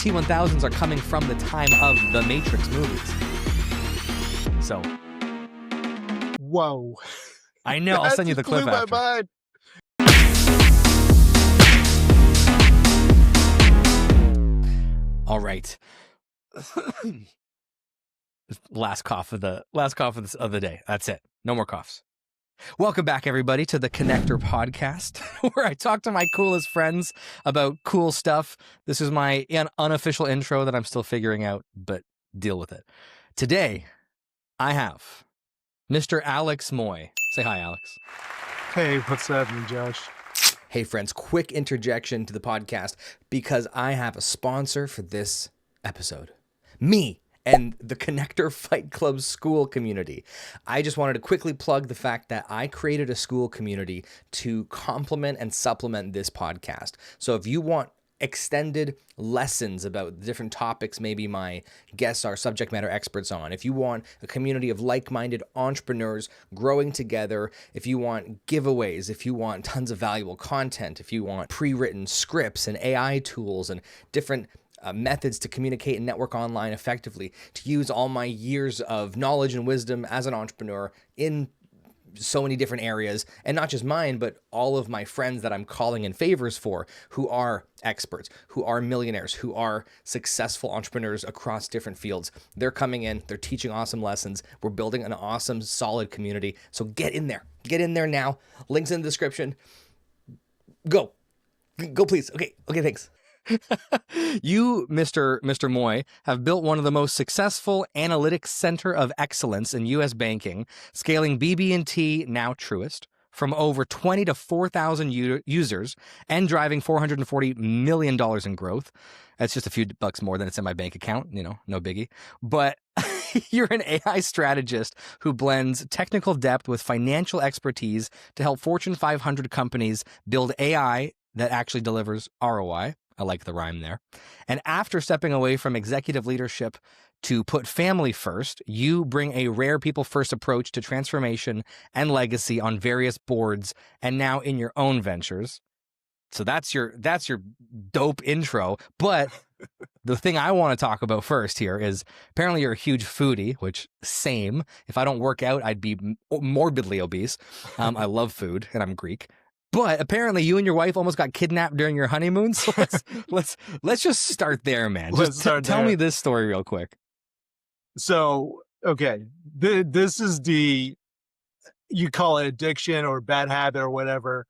T-1000s are coming from the time of the Matrix movies. So. Whoa. I know. I'll send you the clip after. My mind. All right. Last cough of the day. That's it. No more coughs. Welcome back, everybody, to the Connector podcast, where I talk to my coolest friends about cool stuff. This is my unofficial intro that I'm still figuring out, but deal with it. Today, I have Mr. Alex Moy. Say hi, Alex. Hey, what's happening, Josh? Hey, friends, quick interjection to the podcast because I have a sponsor for this episode. Me and the Connector Fight Club school community. I just wanted to quickly plug the fact that I created a school community to complement and supplement this podcast. So if you want extended lessons about different topics maybe my guests are subject matter experts on, if you want a community of like-minded entrepreneurs growing together, if you want giveaways, if you want tons of valuable content, if you want pre-written scripts and AI tools and different methods to communicate and network online effectively, to use all my years of knowledge and wisdom as an entrepreneur in so many different areas, and not just mine, but all of my friends that I'm calling in favors for, who are experts, who are millionaires, who are successful entrepreneurs across different fields. They're coming in, they're teaching awesome lessons. We're building an awesome, solid community. So get in there. Get in there now. Links in the description. Go, please. Okay, thanks. You, Mr. Moy, have built one of the most successful analytics center of excellence in U.S. banking, scaling BB&T, now Truist, from over 20 to 4,000 users and driving $440 million in growth. That's just a few bucks more than it's in my bank account, no biggie. But you're an AI strategist who blends technical depth with financial expertise to help Fortune 500 companies build AI that actually delivers ROI. I like the rhyme there. And after stepping away from executive leadership to put family first, you bring a rare people first approach to transformation and legacy on various boards and now in your own ventures. So that's your dope intro. But the thing I want to talk about first here is apparently you're a huge foodie, which same. If I don't work out, I'd be morbidly obese. I love food and I'm Greek. But apparently you and your wife almost got kidnapped during your honeymoon. So let's just start there, man. Tell me this story real quick. So, okay, this is you call it addiction or bad habit or whatever,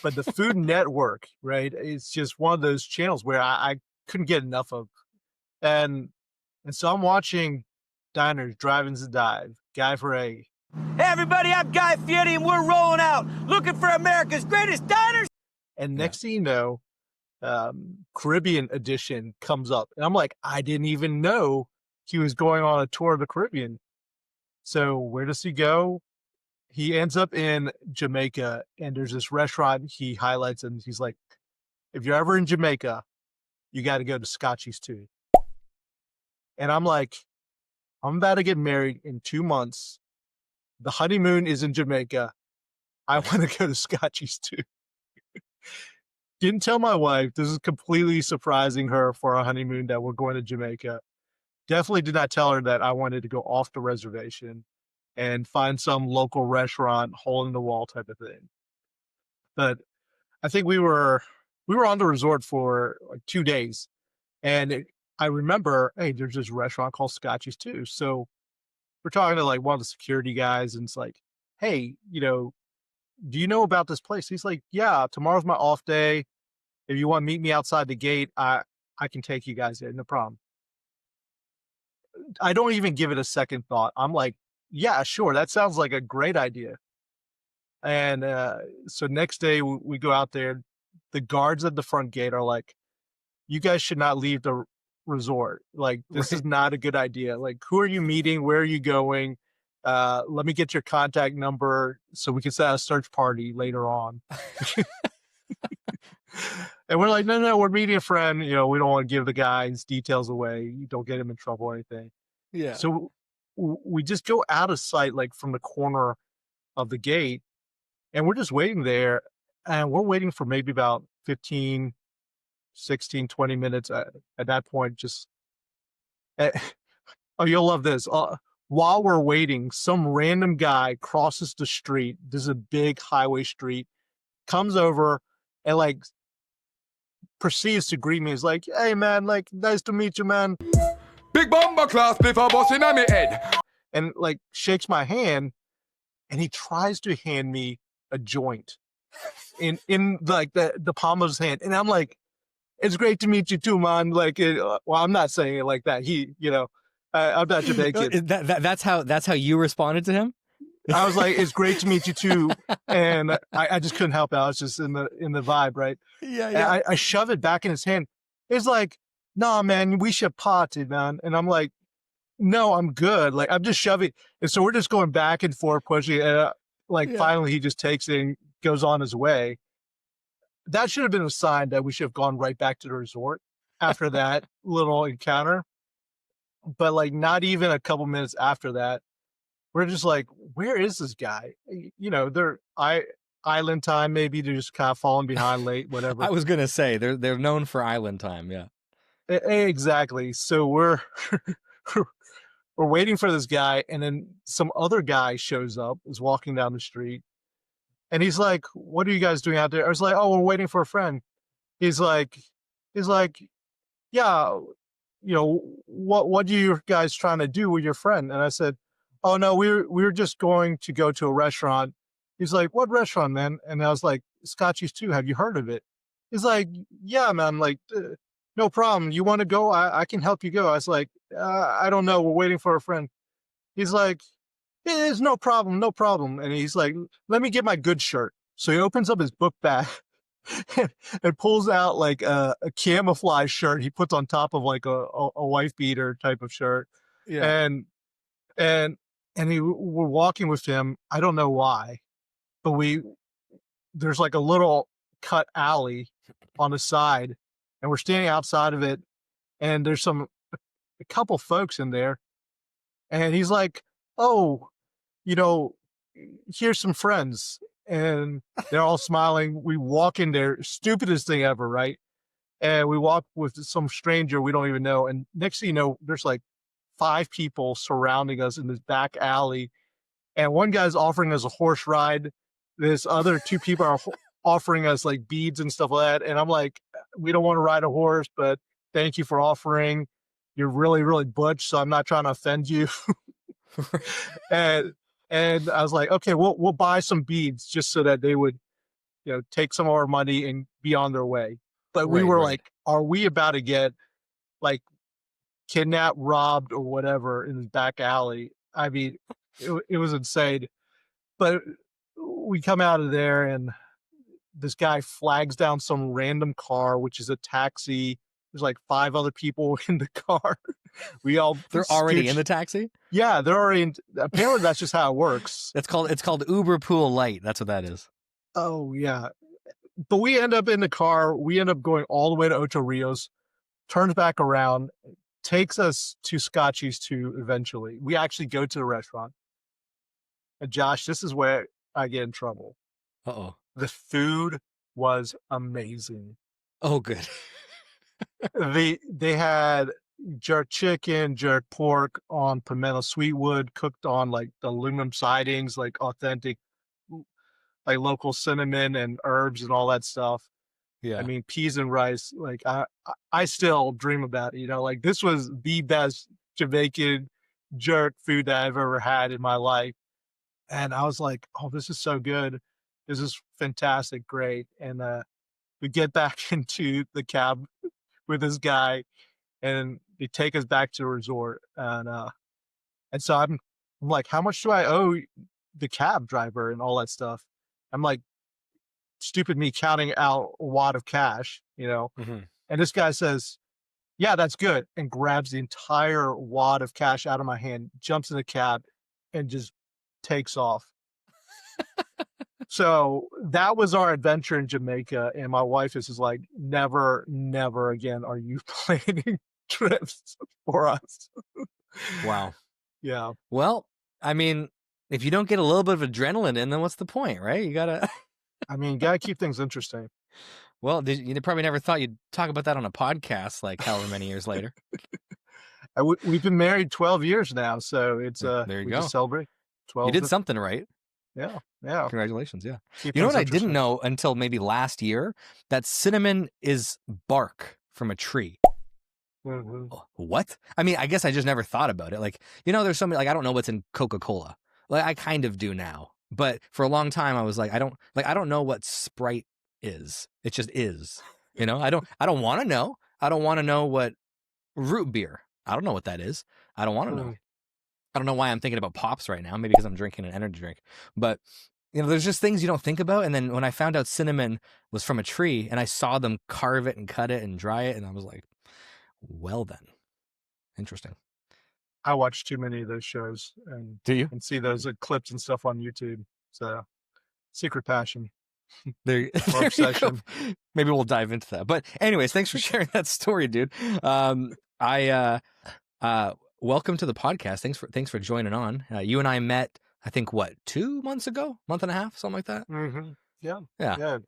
but the Food Network, right? It's just one of those channels where I couldn't get enough of. And so I'm watching Diners, Drive-Ins and Dive, Guy Fieri. Hey everybody, I'm Guy Fieri and we're rolling out looking for America's greatest diners. And next thing you know, Caribbean edition comes up. And I'm like, I didn't even know he was going on a tour of the Caribbean. So where does he go? He ends up in Jamaica and there's this restaurant he highlights and he's like, if you're ever in Jamaica, you got to go to Scotchy's too. And I'm like, I'm about to get married in 2 months. The honeymoon is in Jamaica. I want to go to Scotchy's too. Didn't tell my wife. This is completely surprising her for our honeymoon that we're going to Jamaica. Definitely did not tell her that I wanted to go off the reservation and find some local restaurant, hole in the wall type of thing. But I think we were on the resort for like 2 days. And I remember, hey, there's this restaurant called Scotchy's too. So we're talking to like one of the security guys and it's like, hey, do you know about this place? He's like, yeah, tomorrow's my off day. If you want to meet me outside the gate, I can take you guys there. No problem. I don't even give it a second thought. I'm like, yeah, sure. That sounds like a great idea. And so next day we go out there. The guards at the front gate are like, you guys should not leave the resort. Like, this is not a good idea. Like, who are you meeting? Where are you going? Let me get your contact number so we can set a search party later on. And we're like, no, we're meeting a friend. We don't want to give the guy's details away. You don't get him in trouble or anything. Yeah. So we just go out of sight, like from the corner of the gate, and we're just waiting there. And we're waiting for maybe about 15, 16, 20 minutes at that point. Just, oh, you'll love this. While we're waiting, some random guy crosses the street. This is a big highway street, comes over and like proceeds to greet me. He's like, "Hey man, like nice to meet you, man." Big bomber class before busting on me head. And like shakes my hand, and he tries to hand me a joint in like the palm of his hand. And I'm like, "It's great to meet you too, man." Like, well, I'm not saying it like that. I'm not Jamaican. That's how you responded to him? I was like, "It's great to meet you too," and I just couldn't help it. I was just in the vibe, right? Yeah, And I shove it back in his hand. It's like, "Nah, man, we should party, man." And I'm like, "No, I'm good. Like, I'm just shoving." And so we're just going back and forth, pushing. And finally, he just takes it and goes on his way. That should have been a sign that we should have gone right back to the resort after that little encounter. But like, not even a couple minutes after that, we're just like, where is this guy? They're island time. Maybe they're just kind of falling behind late, whatever. I was gonna say they're known for island time. Yeah, Exactly. So we're we're waiting for this guy, and then some other guy shows up, is walking down the street, and he's like, "What are you guys doing out there?" I was like, "Oh, we're waiting for a friend." He's like, "Yeah, what are you guys trying to do with your friend?" And I said, "Oh no, we're just going to go to a restaurant." He's like, "What restaurant, man?" And I was like, "Scotchy's too. Have you heard of it?" He's like, "Yeah, man. Like, no problem. You want to go? I can help you go." I was like, "I don't know. We're waiting for a friend." He's like, "It's no problem, no problem." And he's like, "Let me get my good shirt." So he opens up his book bag and pulls out like a camouflage shirt he puts on top of like a wife beater type of shirt. yeah. And we're walking with him. I don't know why, but there's like a little cut alley on the side, and we're standing outside of it, and there's a couple folks in there, and he's like, "Oh, here's some friends." And they're all smiling. We walk in there, stupidest thing ever, right? And we walk with some stranger we don't even know. And next thing you know, there's like 5 people surrounding us in this back alley. And one guy's offering us a horse ride. This other 2 people are offering us like beads and stuff like that. And I'm like, "We don't want to ride a horse, but thank you for offering. You're really, really butch, so I'm not trying to offend you." And I was like, "Okay, we'll buy some beads just so that they would, take some of our money and be on their way." But we were like, "Are we about to get like kidnapped, robbed, or whatever in this back alley?" I mean, it was insane. But we come out of there, and this guy flags down some random car, which is a taxi. There's like 5 other people in the car. They're already in the taxi? Yeah, they're already in. Apparently that's just how it works. It's called Uber Pool Light. That's what that is. Oh yeah. But we end up in the car. We end up going all the way to Ocho Rios, turns back around, takes us to Scotchy's too eventually. We actually go to the restaurant. And Josh, this is where I get in trouble. Uh-oh. The food was amazing. Oh, good. They had jerk chicken, jerk pork on pimento sweetwood, cooked on like the aluminum sidings, like authentic, like local cinnamon and herbs and all that stuff. Yeah. I mean, peas and rice. Like I still dream about it. Like this was the best Jamaican jerk food that I've ever had in my life. And I was like, "Oh, this is so good. This is fantastic. Great." And we get back into the cab with this guy, and they take us back to the resort. And so I'm like, "How much do I owe the cab driver?" and all that stuff. I'm like, stupid me counting out a wad of cash, Mm-hmm. And this guy says, "Yeah, that's good," and grabs the entire wad of cash out of my hand, jumps in the cab, and just takes off. So that was our adventure in Jamaica. And my wife is just like, never, never again are you planning trips for us. Wow. Yeah. Well, I mean, if you don't get a little bit of adrenaline in, then what's the point, right? You gotta. I mean, gotta keep things interesting. Well, you probably never thought you'd talk about that on a podcast, like however many years later. We've been married 12 years now, so it's There you we go. just celebrate You 12. did something right. Yeah, yeah. Congratulations. Yeah. Keep You know things what I didn't interesting. know until maybe last year? That cinnamon is bark from a tree. Mhm. What? I mean, I guess I just never thought about it. Like, there's something like I don't know what's in Coca-Cola. Like I kind of do now. But for a long time I was like, I don't know what Sprite is. It just is. I don't want to know. I don't want to know what root beer. I don't know what that is. I don't want to know. Mm. I don't know why I'm thinking about pops right now. Maybe because I'm drinking an energy drink. But there's just things you don't think about. And then when I found out cinnamon was from a tree and I saw them carve it and cut it and dry it, and I was like, well then. Interesting. I watch too many of those shows Do you? and see those clips and stuff on YouTube. So secret passion There, or there you go. obsession. Maybe we'll dive into that. But anyways, thanks for sharing that story, dude. Welcome to the podcast. Thanks for joining on. You and I met, I think, 2 months ago, month and a half, something like that. Mm-hmm. Yeah. Yeah.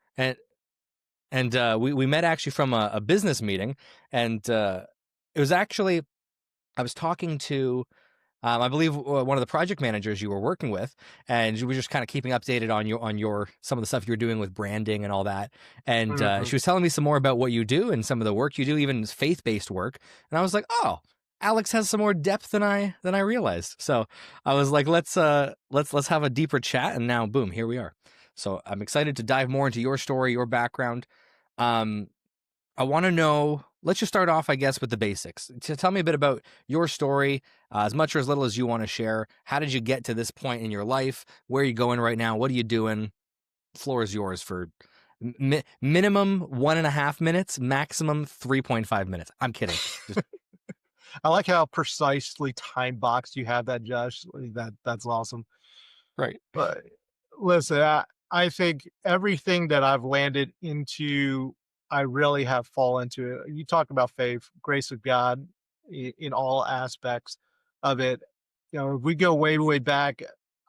And we met actually from a business meeting, and it was actually, I was talking to, I believe one of the project managers you were working with, and you were just kind of keeping updated on your some of the stuff you were doing with branding and all that. And Mhm. she was telling me some more about what you do and some of the work you do, even faith-based work. And I was like, oh, Alex has some more depth than I realized. So I was like, let's have a deeper chat. And now, boom, here we are. So I'm excited to dive more into your story, your background. I want to know, let's just start off, I guess, with the basics. Tell me a bit about your story, as much or as little as you want to share. How did you get to this point in your life? Where are you going right now? What are you doing? The floor is yours for minimum 1.5 minutes, maximum 3.5 minutes. I'm kidding. I like how precisely time boxed you have that, Josh. That's awesome. Right. But listen, I think everything that I've landed into, I really have fallen into it. You talk about faith, grace of God in all aspects of it. If we go way, way back,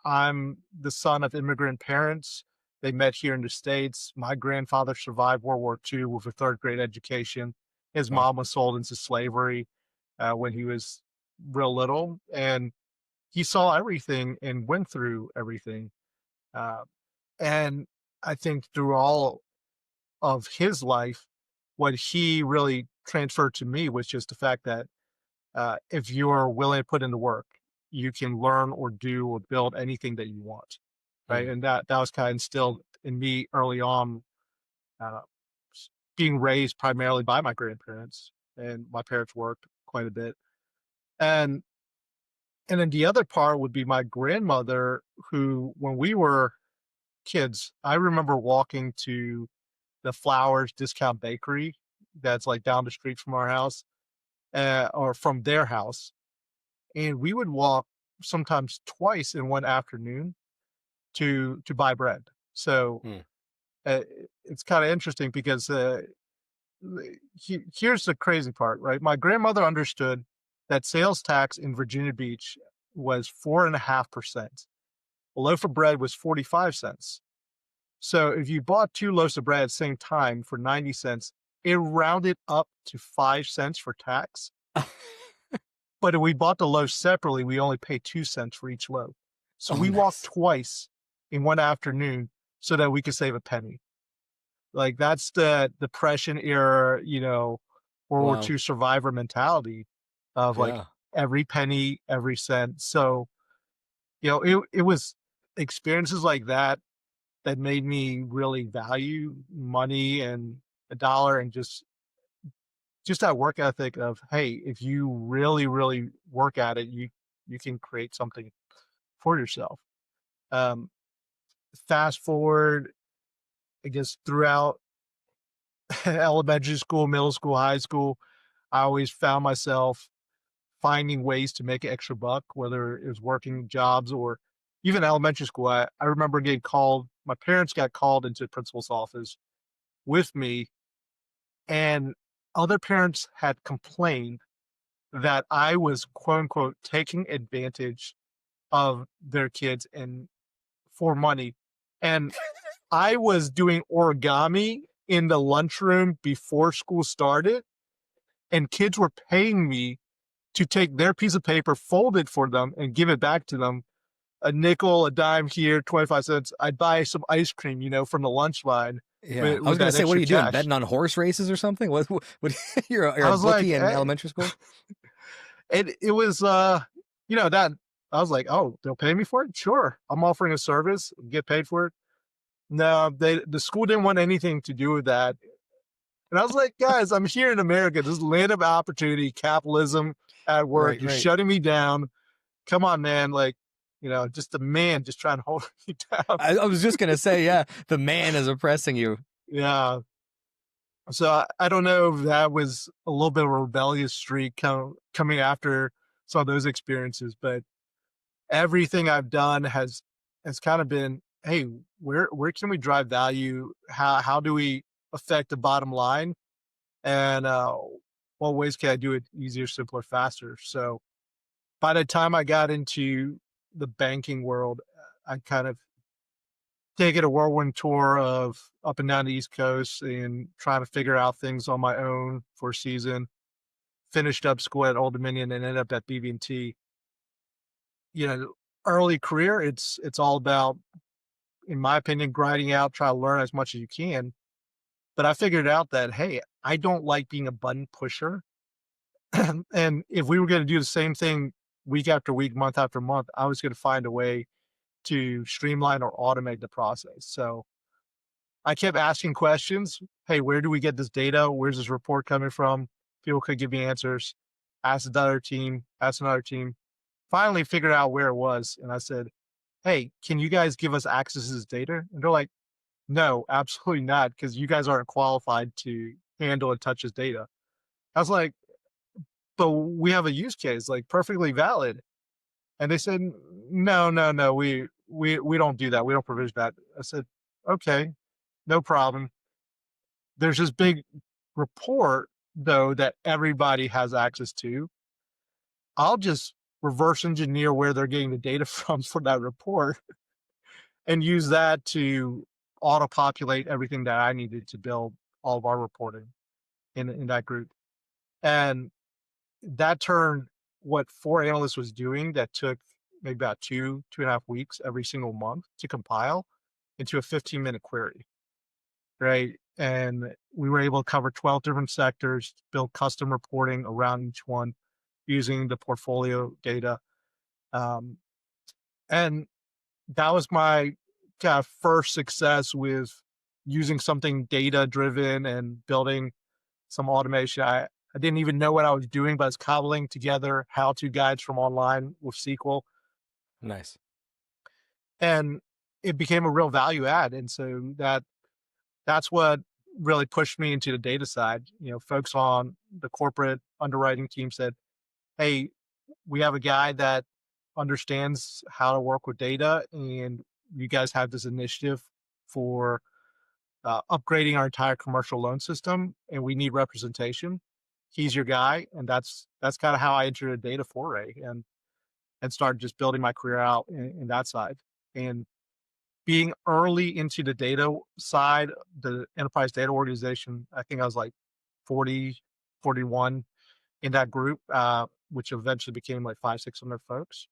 I'm the son of immigrant parents. They met here in the States. My grandfather survived World War II with a third grade education. His Wow. mom was sold into slavery when he was real little. And he saw everything and went through everything. Uh, and I think through all of his life, what he really transferred to me was just the fact that if you're willing to put in the work, you can learn or do or build anything that you want, right? Mm. And that was kind of instilled in me early on, uh, being raised primarily by my grandparents, and my parents worked quite a bit. And then the other part would be my grandmother, who, when we were kids, I remember walking to the Flowers Discount Bakery that's like down the street from our house, or from their house. And we would walk sometimes twice in one afternoon to buy bread. So Hmm. uh, it's kind of interesting because here's the crazy part, right? My grandmother understood that sales tax in Virginia Beach was 4.5%. A loaf of bread was 45 cents. So if you bought 2 loaves of bread at the same time for 90 cents, it rounded up to 5 cents for tax. But if we bought the loaves separately, we only paid 2 cents for each loaf. So Oh, we walked nice. twice in one afternoon so that we could save a penny. Like, that's the Depression era, World War Wow. II survivor mentality of like Yeah. every penny, every cent. So, it was experiences like that that made me really value money and a dollar, and just that work ethic of, hey, if you really, really work at it, you can create something for yourself. Um, Fast forward, I guess, throughout elementary school, middle school, high school, I always found myself finding ways to make an extra buck, whether it was working jobs or even elementary school. I remember getting called, my parents got called into the principal's office with me, and other parents had complained that I was, quote unquote, taking advantage of their kids and for money. And I was doing origami in the lunchroom before school started, and kids were paying me to take their piece of paper, fold it for them, and give it back to them. A nickel, a dime here, 25 cents. I'd buy some ice cream, from the lunch line. Yeah, I was gonna say, what are you doing? Betting on horse races or something? What you're a bookie in elementary school? It was that I was like, oh, they'll pay me for it? Sure. I'm offering a service, get paid for it. No, the school didn't want anything to do with that. And I was like, guys, I'm here in America. This is land of opportunity, capitalism at work. Right, You're right. shutting me down. Come on, man. Like, just the man just trying to hold me down. I was just gonna say, yeah, the man is oppressing you. Yeah. So I don't know if that was a little bit of a rebellious streak coming after some of those experiences, but everything I've done has kind of been, hey, where can we drive value? How do we affect the bottom line? And what ways can I do it easier, simpler, faster? So by the time I got into the banking world, I kind of taken a whirlwind tour of up and down the East Coast and trying to figure out things on my own for a season. Finished up school at Old Dominion and ended up at BB&T. Early career, it's all about, in my opinion, grinding out, try to learn as much as you can. But I figured out that, hey, I don't like being a button pusher. And if we were going to do the same thing week after week, month after month, I was going to find a way to streamline or automate the process. So I kept asking questions. Hey, where do we get this data? Where's this report coming from? People could give me answers. Ask another team, finally figured out where it was. And I said, hey, can you guys give us access to this data? And they're like, no, absolutely not, because you guys aren't qualified to handle and touch this data. I was like, but we have a use case, like perfectly valid. And they said, no, we don't do that. We don't provision that. I said, okay, no problem. There's this big report, though, that everybody has access to. I'll just reverse engineer where they're getting the data from for that report and use that to auto-populate everything that I needed to build all of our reporting in that group. And that turned what 4 analysts was doing that took maybe about 2.5 weeks every single month to compile into a 15-minute query, right? And we were able to cover 12 different sectors, build custom reporting around each one using the portfolio data. And that was my kind of first success with using something data-driven and building some automation. I didn't even know what I was doing, but I was cobbling together how-to guides from online with SQL. Nice. And it became a real value add. And so that's what really pushed me into the data side. Folks on the corporate underwriting team said, hey, we have a guy that understands how to work with data, and you guys have this initiative for upgrading our entire commercial loan system, and we need representation. He's your guy. And that's kind of how I entered a data foray and started just building my career out in that side. And being early into the data side, the enterprise data organization, I think I was like 40, 41 in that group, which eventually became like 500-600 folks.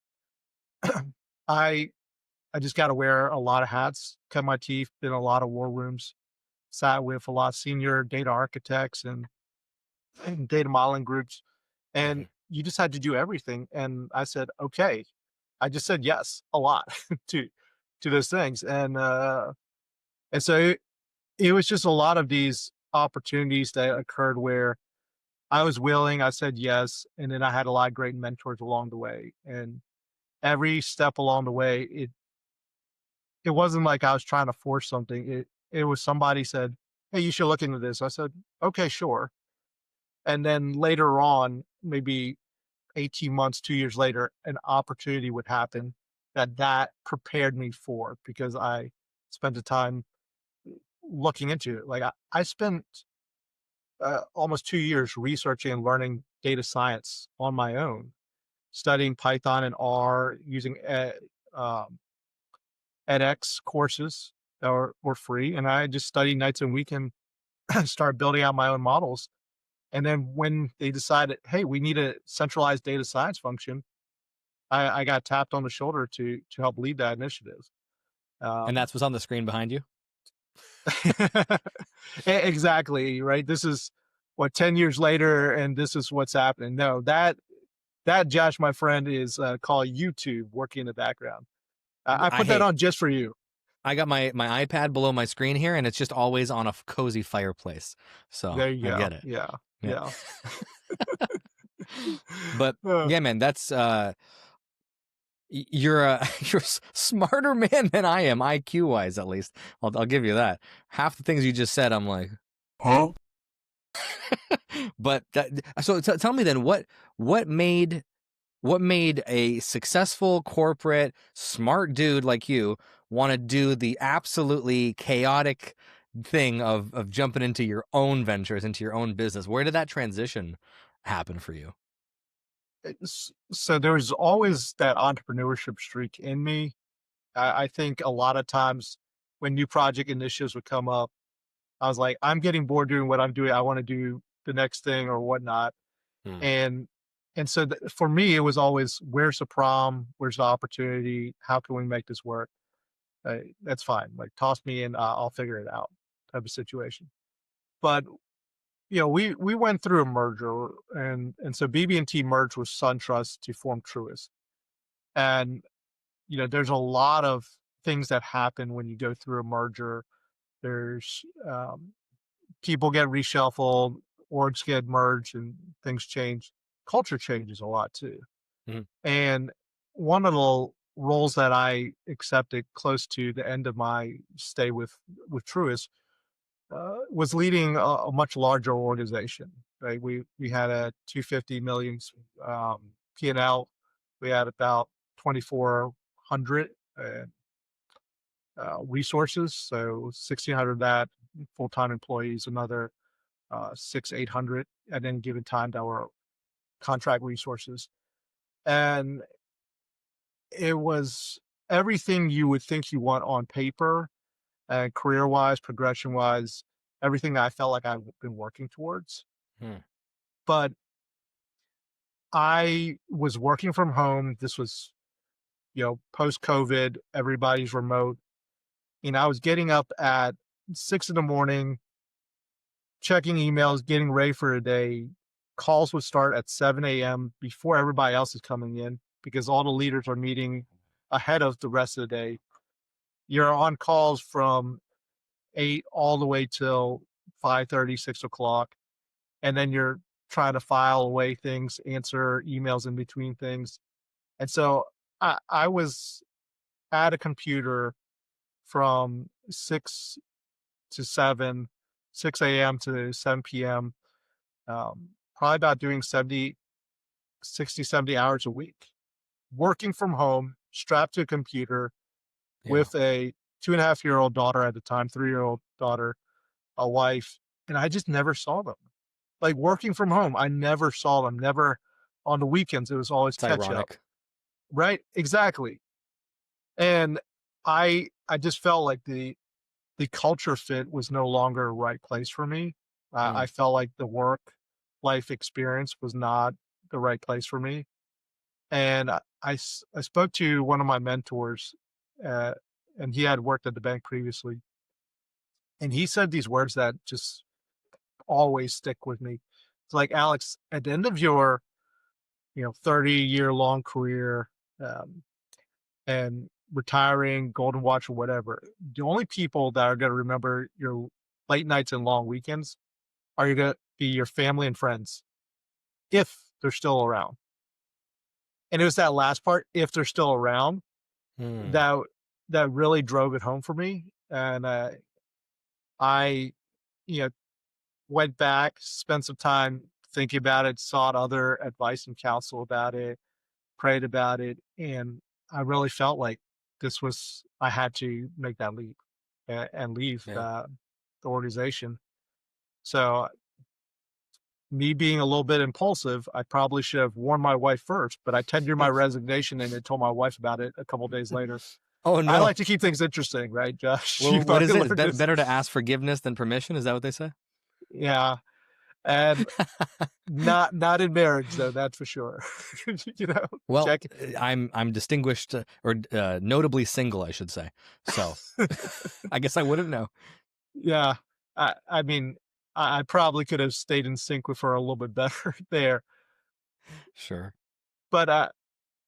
I just got to wear a lot of hats, cut my teeth, been in a lot of war rooms, sat with a lot of senior data architects and data modeling groups, and you just had to do everything. And I said, okay. I just said yes a lot to those things. And so it was just a lot of these opportunities that occurred where I was willing, I said yes, and then I had a lot of great mentors along the way. And every step along the way, it wasn't like I was trying to force something. It was somebody said, hey, you should look into this. I said, okay, sure. And then later on, maybe 18 months, 2 years later, an opportunity would happen that prepared me for, because I spent the time looking into it. Like I spent almost 2 years researching and learning data science on my own, studying Python and R, using edX courses that were free. And I just studied nights and weekends start building out my own models. And then when they decided, hey, we need a centralized data science function, I got tapped on the shoulder to help lead that initiative. And that's what's on the screen behind you. Exactly, right? This is what 10 years later, and this is what's happening. No, that Josh, my friend, is called YouTube working in the background. I put that on just for you. I got my iPad below my screen here, and it's just always on a cozy fireplace. So There you go. I get it. Yeah. But yeah, man, that's you're a smarter man than I am, IQ wise, at least. I'll give you that. Half the things you just said, I'm like, huh? But so tell me then, what made a successful corporate smart dude like you want to do the absolutely chaotic thing of jumping into your own ventures, into your own business? Where did that transition happen for you? So there's always that entrepreneurship streak in me. I think a lot of times when new project initiatives would come up, I was like, I'm getting bored doing what I'm doing. I want to do the next thing or whatnot. And so for me, it was always, where's the problem? Where's the opportunity? How can we make this work? That's fine. Like, toss me in, I'll figure it out type of situation. But we went through a merger, and so BB&T merged with SunTrust to form Truist. And there's a lot of things that happen when you go through a merger. There's people get reshuffled, orgs get merged, and things change. Culture changes a lot too. And one of the roles that I accepted close to the end of my stay with Truist was leading a much larger organization. Right, we had a 250 million P&L. We had about 2,400 resources, so 1,600 of that full-time employees, another 800 at any given time that were contract resources. And it was everything you would think you want on paper, and career-wise, progression-wise, everything that I felt like I've been working towards. But I was working from home. This was, post-COVID, everybody's remote. I was getting up at 6 a.m, checking emails, getting ready for a day. Calls would start at 7 a.m. before everybody else is coming in, because all the leaders are meeting ahead of the rest of the day. You're on calls from 8 all the way till 5:30, 6 o'clock. And then you're trying to file away things, answer emails in between things. And so I was at a computer from 6 to 7, 6 a.m. to 7 p.m., probably about doing 70 hours a week, working from home, strapped to a computer with a 2.5-year-old daughter at the time, 3-year-old daughter, a wife, and I just never saw them. Like, working from home, I never saw them, never on the weekends. It was always catch up. Right? Exactly. And I just felt like the culture fit was no longer a right place for me. I felt like the work life experience was not the right place for me. And I spoke to one of my mentors, and he had worked at the bank previously. And he said these words that just always stick with me. It's like, Alex, at the end of your 30-year-long career, and retiring, golden watch, or whatever, the only people that are going to remember your late nights and long weekends are going to be your family and friends, if they're still around. And it was that last part, if they're still around, that really drove it home for me. And I went back, spent some time thinking about it, sought other advice and counsel about it, prayed about it, and I really felt like I had to make that leap and leave the organization. So, me being a little bit impulsive, I probably should have warned my wife first, but I tendered my resignation and then told my wife about it a couple days later. Oh, no. I like to keep things interesting, right, Josh? Well, what is it? Better to ask forgiveness than permission? Is that what they say? Yeah. And not in marriage though, that's for sure. You know, Well, check. I'm distinguished or notably single, I should say. So I guess I wouldn't know. Yeah. I mean, I probably could have stayed in sync with her a little bit better there, Sure. but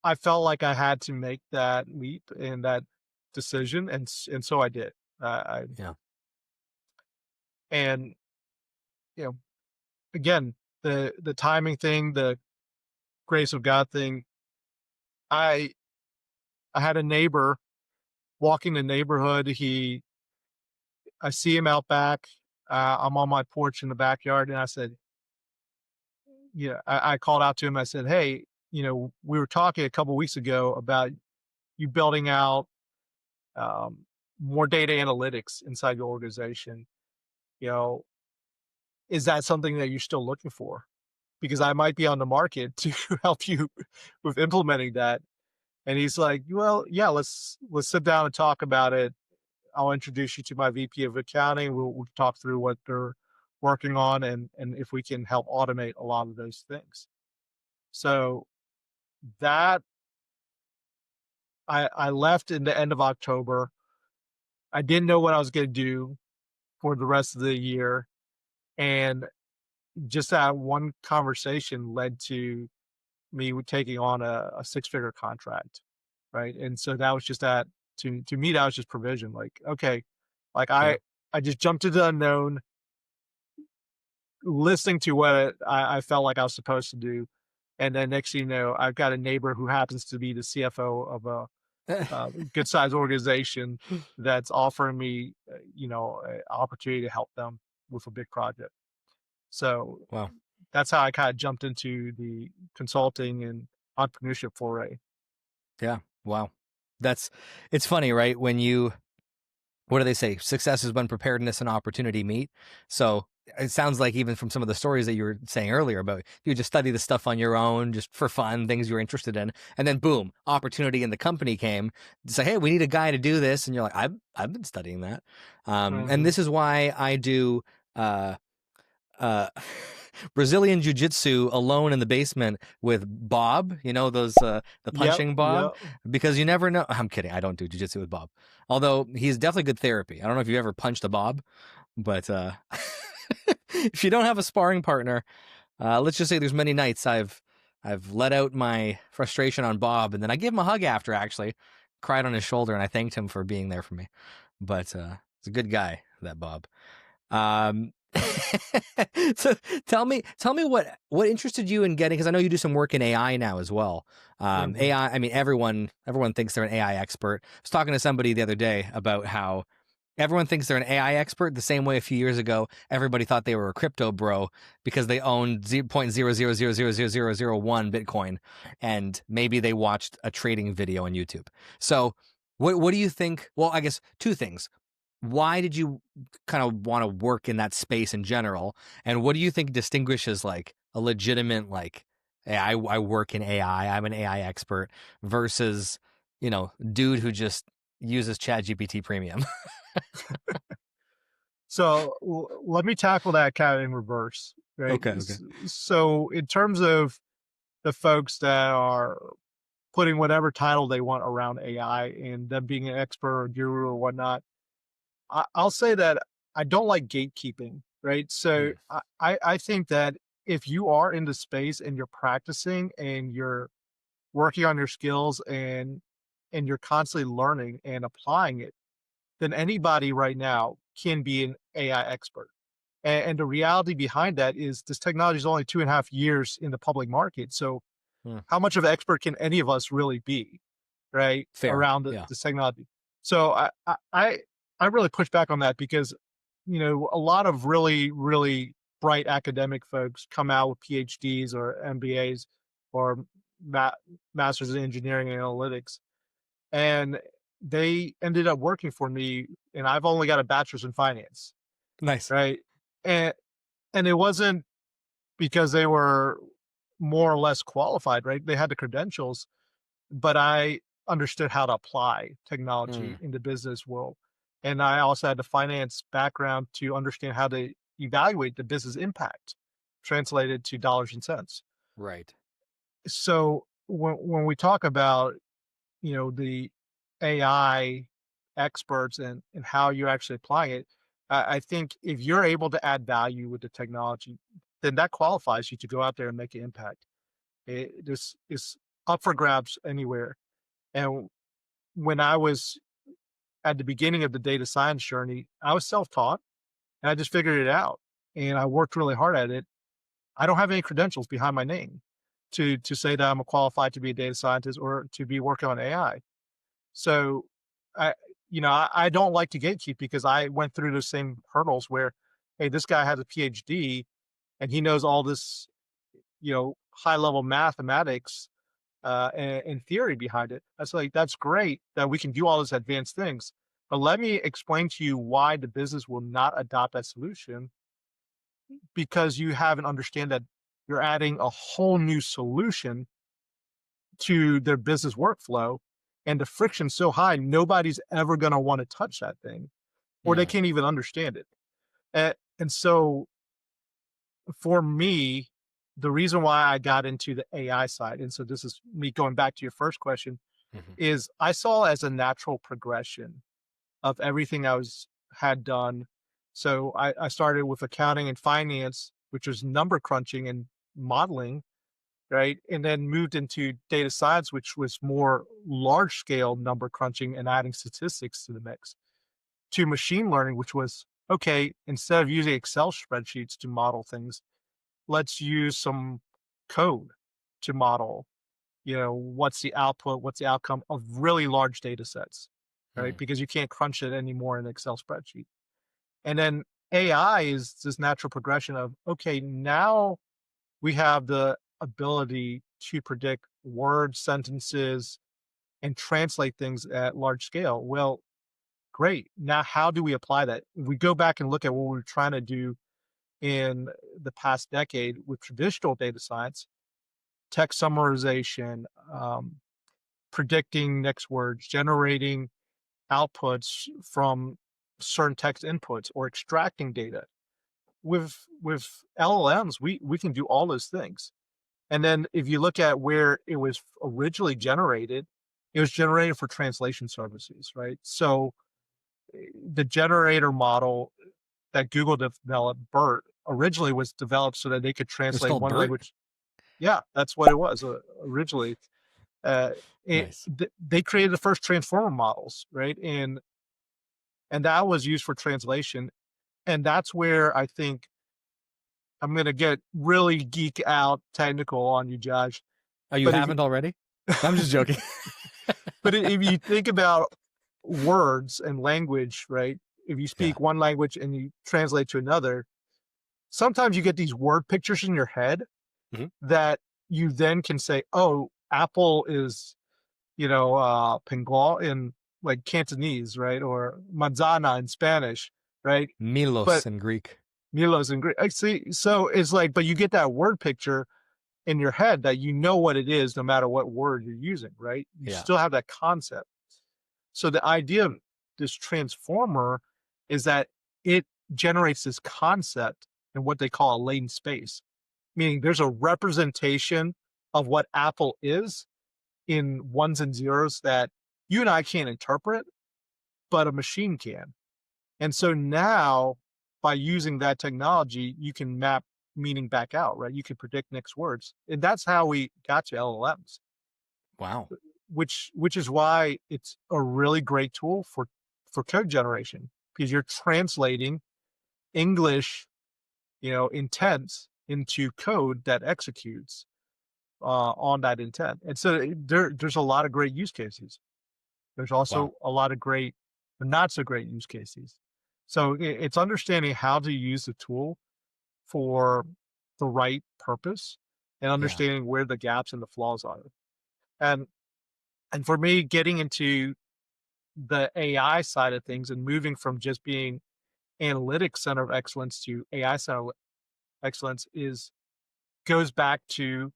I felt like I had to make that leap and that decision, and so I did. I Yeah. and you know, again, the timing thing, the grace of God thing. I I had a neighbor walking the neighborhood. I see him out back. I'm on my porch in the backyard, and I said, yeah, I called out to him. I said, hey, we were talking a couple weeks ago about you building out um, more data analytics inside your organization. You know, is that something that you're still looking for? Because I might be on the market to help you with implementing that. And he's like, well, yeah, let's sit down and talk about it. I'll introduce you to my VP of accounting. We'll talk through what they're working on and if we can help automate a lot of those things. So that I left in the end of October. I didn't know what I was going to do for the rest of the year. And just that one conversation led to me taking on a six-figure contract. Right. And so that was just that to me, that was just provision. Like, okay, like Yeah. I just jumped into the unknown, listening to what I felt like I was supposed to do. And then next thing you know, I've got a neighbor who happens to be the CFO of a good sized organization that's offering me, an opportunity to help them with a big project. So Wow. that's how I kind of jumped into the consulting and entrepreneurship foray. Yeah. Wow. It's funny, right? What do they say? Success is when preparedness and opportunity meet. So it sounds like even from some of the stories that you were saying earlier about you just study the stuff on your own, just for fun, things you're interested in. And then boom, opportunity in the company came to say, hey, we need a guy to do this. And you're like, I've been studying that. And this is why I do, uh, Brazilian jiu-jitsu alone in the basement with Bob, those the Yep. punching Bob, Yep. because you never know. I'm kidding. I don't do jiu-jitsu with Bob. Although he's definitely good therapy. I don't know if you ever punched a Bob, but if you don't have a sparring partner, let's just say there's many nights I've let out my frustration on Bob, and then I gave him a hug after, actually. Cried on his shoulder, and I thanked him for being there for me. But he's a good guy, that Bob. So tell me what interested you in getting, because I know you do some work in AI now as well. AI, I mean, everyone thinks they're an AI expert. I was talking to somebody the other day about how everyone thinks they're an AI expert the same way a few years ago everybody thought they were a crypto bro because they owned 0.0000001 Bitcoin and maybe they watched a trading video on YouTube. So what do you think? Well, I guess two things. Why did you kind of want to work in that space in general? And what do you think distinguishes like a legitimate, like, hey, I work in AI, I'm an AI expert versus, dude who just uses ChatGPT Premium? So let me tackle that kind of in reverse, right? Okay. So in terms of the folks that are putting whatever title they want around AI and them being an expert or guru or whatnot, I'll say that I don't like gatekeeping, right? So I think that if you are in the space and you're practicing and you're working on your skills and you're constantly learning and applying it, then anybody right now can be an AI expert. And the reality behind that is this technology is only 2.5 years in the public market. So how much of an expert can any of us really be, right? Fair. Around Yeah. the technology. So I really push back on that because, a lot of really, really bright academic folks come out with PhDs or MBAs or masters in engineering and analytics. And they ended up working for me, and I've only got a bachelor's in finance, Nice. right? And it wasn't because they were more or less qualified, right? They had the credentials, but I understood how to apply technology in the business world. And I also had the finance background to understand how to evaluate the business impact translated to dollars and cents. Right. So when we talk about, the AI experts and how you're actually applying it, I think if you're able to add value with the technology, then that qualifies you to go out there and make an impact. This is up for grabs anywhere. And when I was at the beginning of the data science journey, I was self-taught and I just figured it out. And I worked really hard at it. I don't have any credentials behind my name to say that I'm qualified to be a data scientist or to be working on AI. So I, I don't like to gatekeep because I went through the same hurdles where, hey, this guy has a PhD and he knows all this, high level mathematics and theory behind it. That's like, that's great that we can do all these advanced things, but let me explain to you why the business will not adopt that solution, because you haven't understand that you're adding a whole new solution to their business workflow, and the friction's so high, nobody's ever going to want to touch that thing, or they can't even understand it. And so for me, the reason why I got into the AI side, and so this is me going back to your first question, is I saw as a natural progression of everything had done. So I started with accounting and finance, which was number crunching and modeling, right? And then moved into data science, which was more large scale number crunching and adding statistics to the mix, to machine learning, which was, okay, instead of using Excel spreadsheets to model things, let's use some code to model, what's the output, what's the outcome of really large data sets, right? Because you can't crunch it anymore in an Excel spreadsheet. And then AI is this natural progression of, okay, now we have the ability to predict words, sentences, and translate things at large scale. Well, great. Now, how do we apply that? If we go back and look at what we were trying to do in the past decade with traditional data science, text summarization, predicting next words, generating outputs from certain text inputs, or extracting data. With LLMs, we can do all those things. And then if you look at where it was originally generated, it was generated for translation services, right? So the generator model that Google developed, BERT, originally was developed so that they could translate one BERT? language. Yeah, that's what it was originally. Nice. They created the first transformer models, right? And that was used for translation. And that's where I think I'm going to get really geek out technical on you, Josh. Oh, you But haven't already? I'm just joking. But if you think about words and language, right? If you speak one language and you translate to another, sometimes you get these word pictures in your head that you then can say, oh, apple is, penguo in like Cantonese, right? Or manzana in Spanish, right? Milos in Greek. Milos in Greek. I see. So it's like, but you get that word picture in your head that you know what it is, no matter what word you're using, right? You still have that concept. So the idea of this transformer is that it generates this concept in what they call a latent space, meaning there's a representation of what Apple is in ones and zeros that you and I can't interpret, but a machine can. And so now, by using that technology, you can map meaning back out, right? You can predict next words. And that's how we got to LLMs. Wow. Which is why it's a really great tool for code generation, because you're translating English, intent into code that executes on that intent. And so there's a lot of great use cases. There's also a lot of great, not so great use cases. So it's understanding how to use the tool for the right purpose and understanding where the gaps and the flaws are. And for me, getting into the AI side of things and moving from just being analytics center of excellence to AI center of excellence goes back to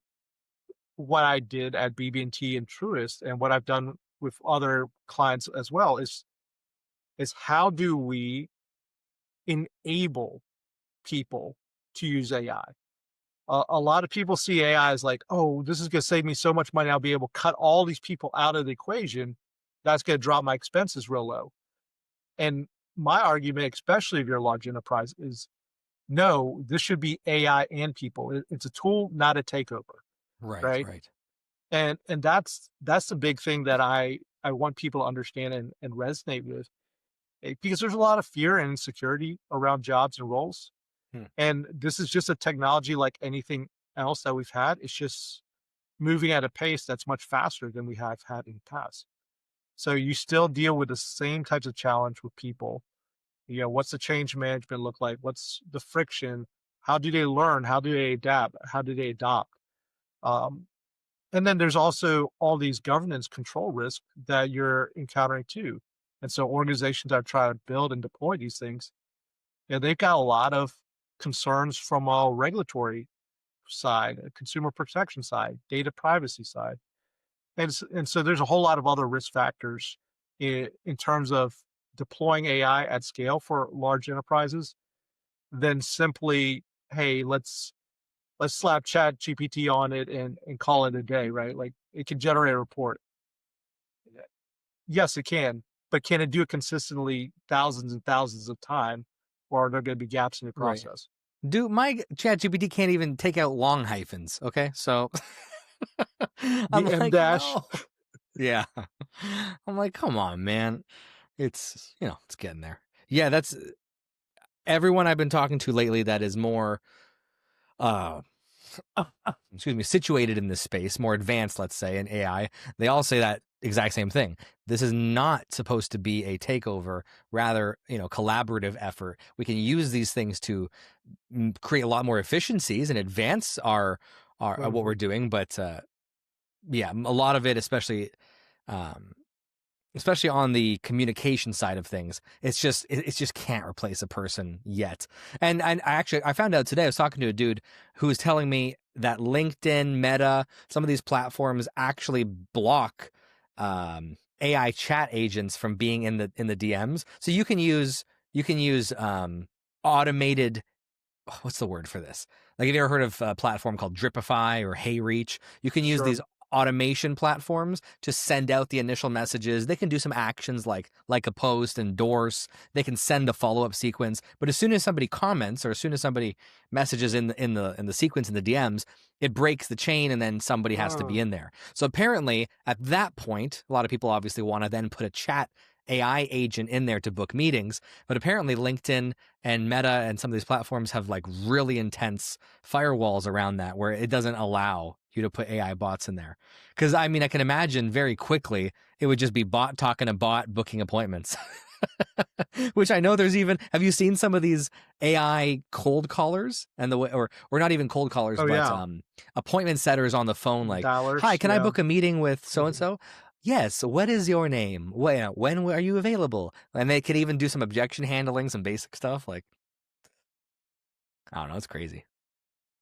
what I did at BB&T and Truist, and what I've done with other clients as well is how do we enable people to use AI. A lot of people see AI as like, oh, this is going to save me so much money. I'll be able to cut all these people out of the equation. That's going to drop my expenses real low. And my argument, especially if you're a large enterprise, is no, this should be AI and people. It's a tool, not a takeover. Right. Right. And that's the big thing that I want people to understand and resonate with, because there's a lot of fear and insecurity around jobs and roles. And this is just a technology like anything else that we've had. It's just moving at a pace that's much faster than we have had in the past. So you still deal with the same types of challenge with people. What's the change management look like? What's the friction? How do they learn? How do they adapt? How do they adopt? And then there's also all these governance control risks that you're encountering too. And so organizations that try to build and deploy these things, they've got a lot of concerns from a regulatory side, a consumer protection side, data privacy side. And so there's a whole lot of other risk factors in terms of deploying AI at scale for large enterprises than simply, hey, let's slap Chat GPT on it and call it a day, right? Like, it can generate a report. Yes, it can, but can it do it consistently thousands and thousands of times, or are there going to be gaps in the process? Dude, my ChatGPT can't even take out long hyphens. Okay, so I'm The M like, dash. no. Yeah, I'm like, come on, man. It's it's getting there. Yeah, that's everyone I've been talking to lately that is more, excuse me, situated in this space, more advanced, let's say, in AI. They all say that exact same thing. This is not supposed to be a takeover, rather, collaborative effort. We can use these things to create a lot more efficiencies and advance our what we're doing. But yeah, a lot of it, especially on the communication side of things, it just can't replace a person yet. And I found out today, I was talking to a dude who was telling me that LinkedIn, Meta, some of these platforms actually block AI chat agents from being in the DMs. So you can use automated, what's the word for this? Like, have you ever heard of a platform called Dripify or HeyReach? You can use these automation platforms to send out the initial messages. They can do some actions like a post, endorse. They can send a follow-up sequence. But as soon as somebody comments, or as soon as somebody messages in the sequence in the DMs, it breaks the chain, and then somebody has to be in there. So apparently at that point, a lot of people obviously want to then put a chat AI agent in there to book meetings, but apparently LinkedIn and Meta and some of these platforms have like really intense firewalls around that, where it doesn't allow you to put AI bots in there. Because I mean, I can imagine very quickly it would just be bot talking to bot booking appointments. Which I know there's even, have you seen some of these AI cold callers and the way, or not even cold callers, appointment setters on the phone, like, Dialers, hi, can I book a meeting with so-and-so? Yes. What is your name? When are you available? And they could even do some objection handling, some basic stuff. Like, I don't know. It's crazy.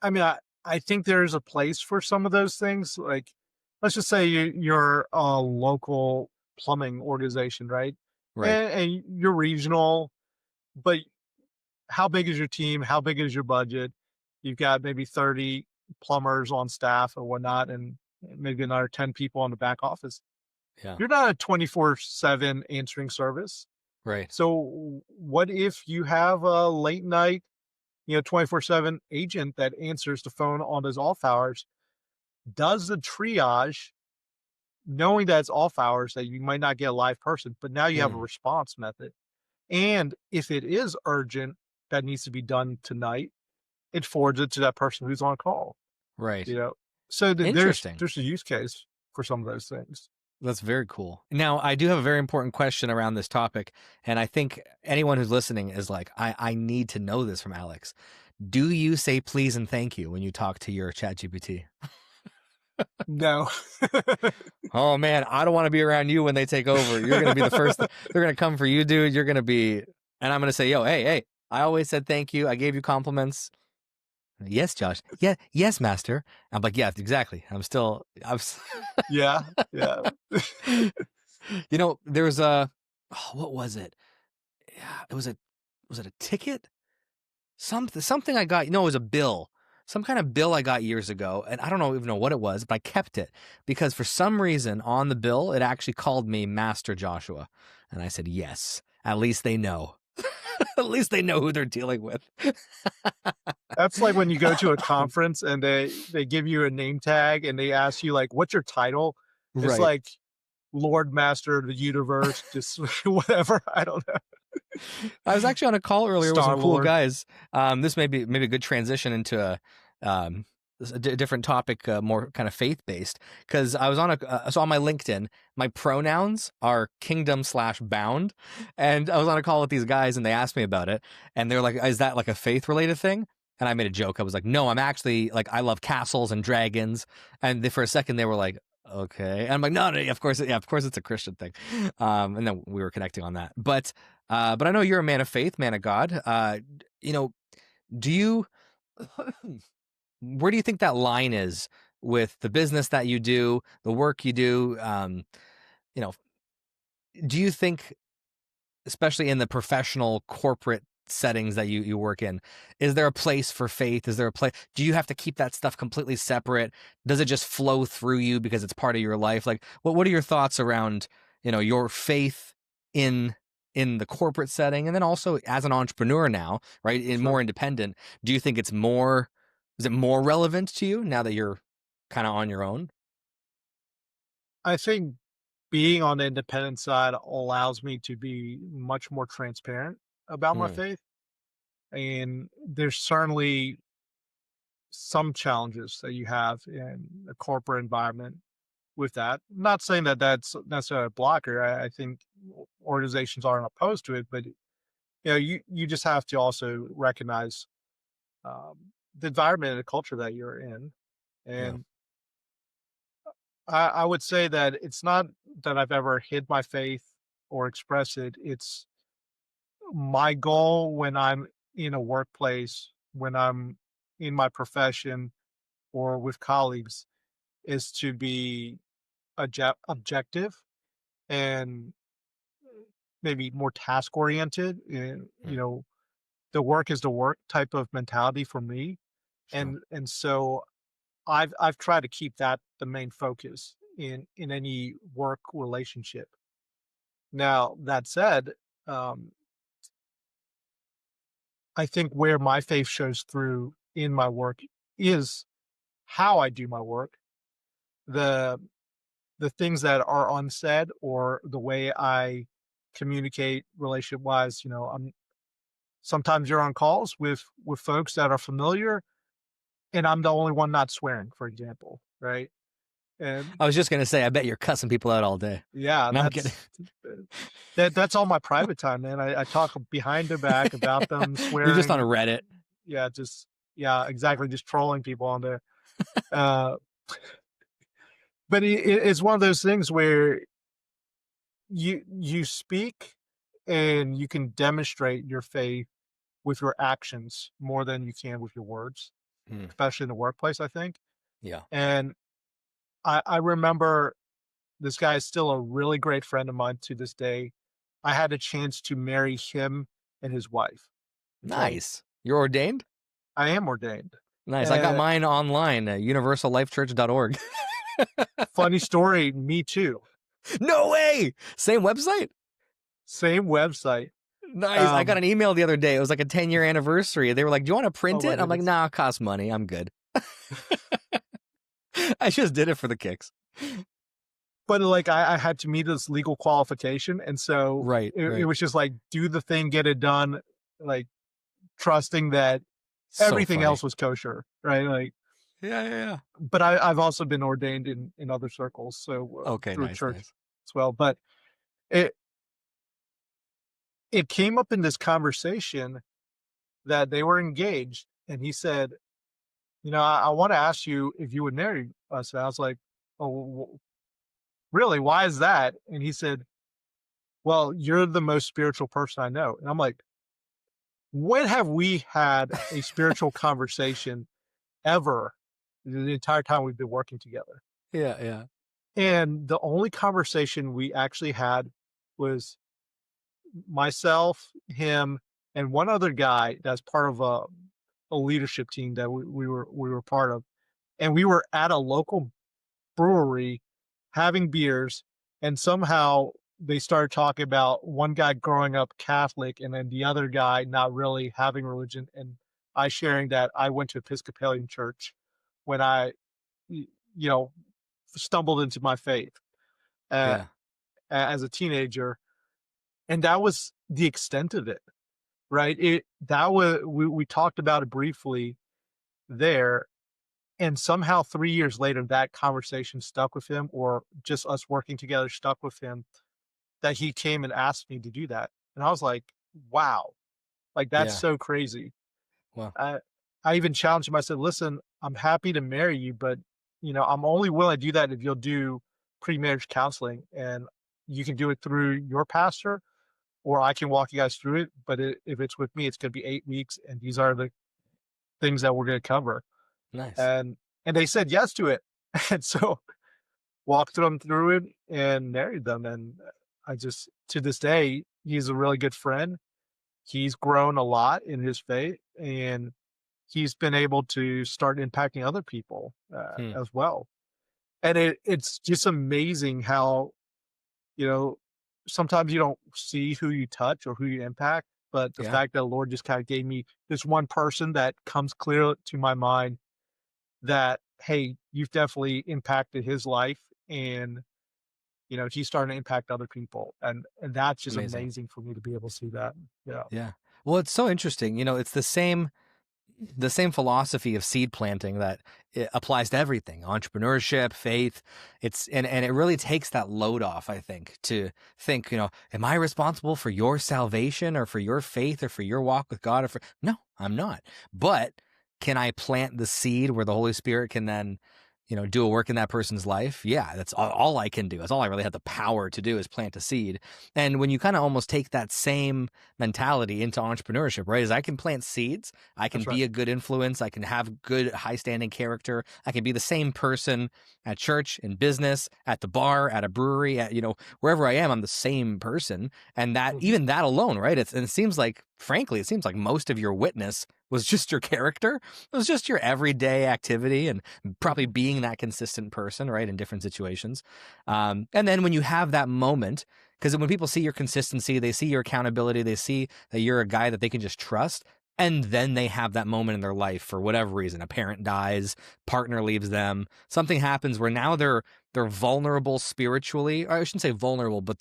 I mean, I think there's a place for some of those things. Like, let's just say you're a local plumbing organization, right? Right. And you're regional, but how big is your team? How big is your budget? You've got maybe 30 plumbers on staff or whatnot, and maybe another 10 people on the back office. Yeah. You're not a 24/7 answering service. Right. So what if you have a late night, 24/7 agent that answers the phone on those off hours, does the triage, knowing that it's off hours, that you might not get a live person, but now you have a response method. And if it is urgent, that needs to be done tonight, it forwards it to that person who's on call. Right. So there's Interesting. a use case for some of those things. That's very cool. Now, I do have a very important question around this topic, and I think anyone who's listening is like, I need to know this from Alex. Do you say please and thank you when you talk to your ChatGPT? No. Oh man, I don't want to be around you when they take over. You're going to be the first. They're going to come for you, dude. You're going to be, and I'm going to say, yo, hey, I always said thank you. I gave you compliments. Yes, Josh. Yeah. Yes, master. I'm like, yeah, exactly. I'm Yeah. There was what was it? Yeah, was it a ticket? something I got, it was a bill. Some kind of bill I got years ago, and I don't even know what it was, but I kept it because for some reason on the bill, it actually called me Master Joshua. And I said, yes, at least they know. At least they know who they're dealing with. That's like when you go to a conference and they give you a name tag and they ask you like, what's your title? It's Right. like Lord Master of the Universe, just whatever. I don't know. I was actually on a call earlier with some cool Star-Lord. guys. This may be a good transition into a different topic, more kind of faith-based, because I was on so on my LinkedIn, my pronouns are kingdom/bound, and I was on a call with these guys and they asked me about it, and they're like, is that like a faith-related thing? And I made a joke. I was like, no, I'm actually like, I love castles and dragons. And for a second they were like, okay. And I'm like, no, of course it's a Christian thing. And then we were connecting on that. But I know you're a man of faith, man of God. Do you, where do you think that line is with the business that you do, the work you do? Do you think, especially in the professional corporate settings that you work in, is there a place for faith? Is there a place? Do you have to keep that stuff completely separate? Does it just flow through you because it's part of your life? Like, what are your thoughts around, your faith in the corporate setting, and then also as an entrepreneur now, right? Sure. More independent. Do you think is it more relevant to you now that you're kind of on your own? I think being on the independent side allows me to be much more transparent about my faith. And there's certainly some challenges that you have in a corporate environment with that. Not saying that that's necessarily a blocker. I think organizations aren't opposed to it, but you just have to also recognize the environment and the culture that you're in. And I would say that it's not that I've ever hid my faith or expressed it. It's my goal when I'm in a workplace, when I'm in my profession or with colleagues, is to be objective and maybe more task oriented. And, the work is the work type of mentality for me. Sure. And so I've tried to keep that the main focus in any work relationship. Now, that said, I think where my faith shows through in my work is how I do my work, the things that are unsaid or the way I communicate relationship wise. Sometimes you're on calls with folks that are familiar, and I'm the only one not swearing, for example, right? And I was just gonna say, I bet you're cussing people out all day. yeah, No, I'm kidding. that's all my private time, man. I talk behind their back about them swearing. You're just on Reddit. Yeah, exactly, just trolling people on there. But it's one of those things where you speak and you can demonstrate your faith with your actions more than you can with your words, especially in the workplace, I think. Yeah. And I remember this guy is still a really great friend of mine to this day. I had a chance to marry him and his wife. Okay? Nice. You're ordained? I am ordained. Nice. I got mine online at universallifechurch.org. Funny story, me too. No way. Same website? Same website. Nice. I got an email the other day. It was like a 10-year anniversary. They were like, do you want to print it? I'm like, nah, it costs money. I'm good. I just did it for the kicks. But like I had to meet this legal qualification. And so it was just like, do the thing, get it done, like trusting that everything else was kosher. Right. Like, yeah. But I've also been ordained in other circles. So through nice, church nice. as well. But it came up in this conversation that they were engaged. And he said, I want to ask you if you would marry us. And I was like, oh, really? Why is that? And he said, well, you're the most spiritual person I know. And I'm like, when have we had a spiritual conversation ever the entire time we've been working together? Yeah. And the only conversation we actually had was myself, him, and one other guy that's part of a leadership team that we were part of, and we were at a local brewery having beers, and somehow they started talking about one guy growing up Catholic and then the other guy not really having religion, and I sharing that I went to Episcopalian church when I, y- you know, stumbled into my faith uh, Yeah. as a teenager, and that was the extent of it, right? It that was we talked about it briefly there, and somehow 3 years later, that conversation stuck with him, or just us working together stuck with him, that he came and asked me to do that, and I was like, "Wow." Like, that's Yeah. so crazy. Well, I I even challenged him, I said, "Listen, I'm happy to marry you, but, I'm only willing to do that if you'll do pre-marriage counseling, and you can do it through your pastor, or I can walk you guys through it, but if it's with me, it's gonna be 8 weeks, and these are the things that we're gonna cover." nice. And they said yes to it. And so walked them through it and married them, and I just to this day, he's a really good friend. He's grown a lot in his faith, and he's been able to start impacting other people, Hmm. as well. And it's just amazing how, you know, sometimes you don't see who you touch or who you impact, but the Yeah. fact that the Lord just kinda gave me this one person that comes clear to my mind that, hey, you've definitely impacted his life, and, he's starting to impact other people, and that's just Amazing. amazing for me to be able to see that. Yeah. Yeah. Well, it's so interesting. It's the same philosophy of seed planting that it applies to everything, entrepreneurship, faith. And it really takes that load off, I think, to think, am I responsible for your salvation or for your faith or for your walk with God? No, I'm not. But can I plant the seed where the Holy Spirit can then, do a work in that person's life? Yeah, that's all I can do. That's all I really have the power to do is plant a seed. And when you kind of almost take that same mentality into entrepreneurship, right? Is I can plant seeds. I can That's right. be a good influence. I can have good, high standing character. I can be the same person at church, in business, at the bar, at a brewery, wherever I am, I'm the same person. And that, Mhm. even that alone, right? And it seems like, frankly, it seems like most of your witness was just your character. It was just your everyday activity and probably Mhm. being that consistent person, right? In different situations. And then when you have that moment, because when people see your consistency, they see your accountability, they see that you're a guy that they can just trust. And then they have that moment in their life for whatever reason. A parent dies, partner leaves them, something happens where now they're vulnerable spiritually. Or I shouldn't say vulnerable, but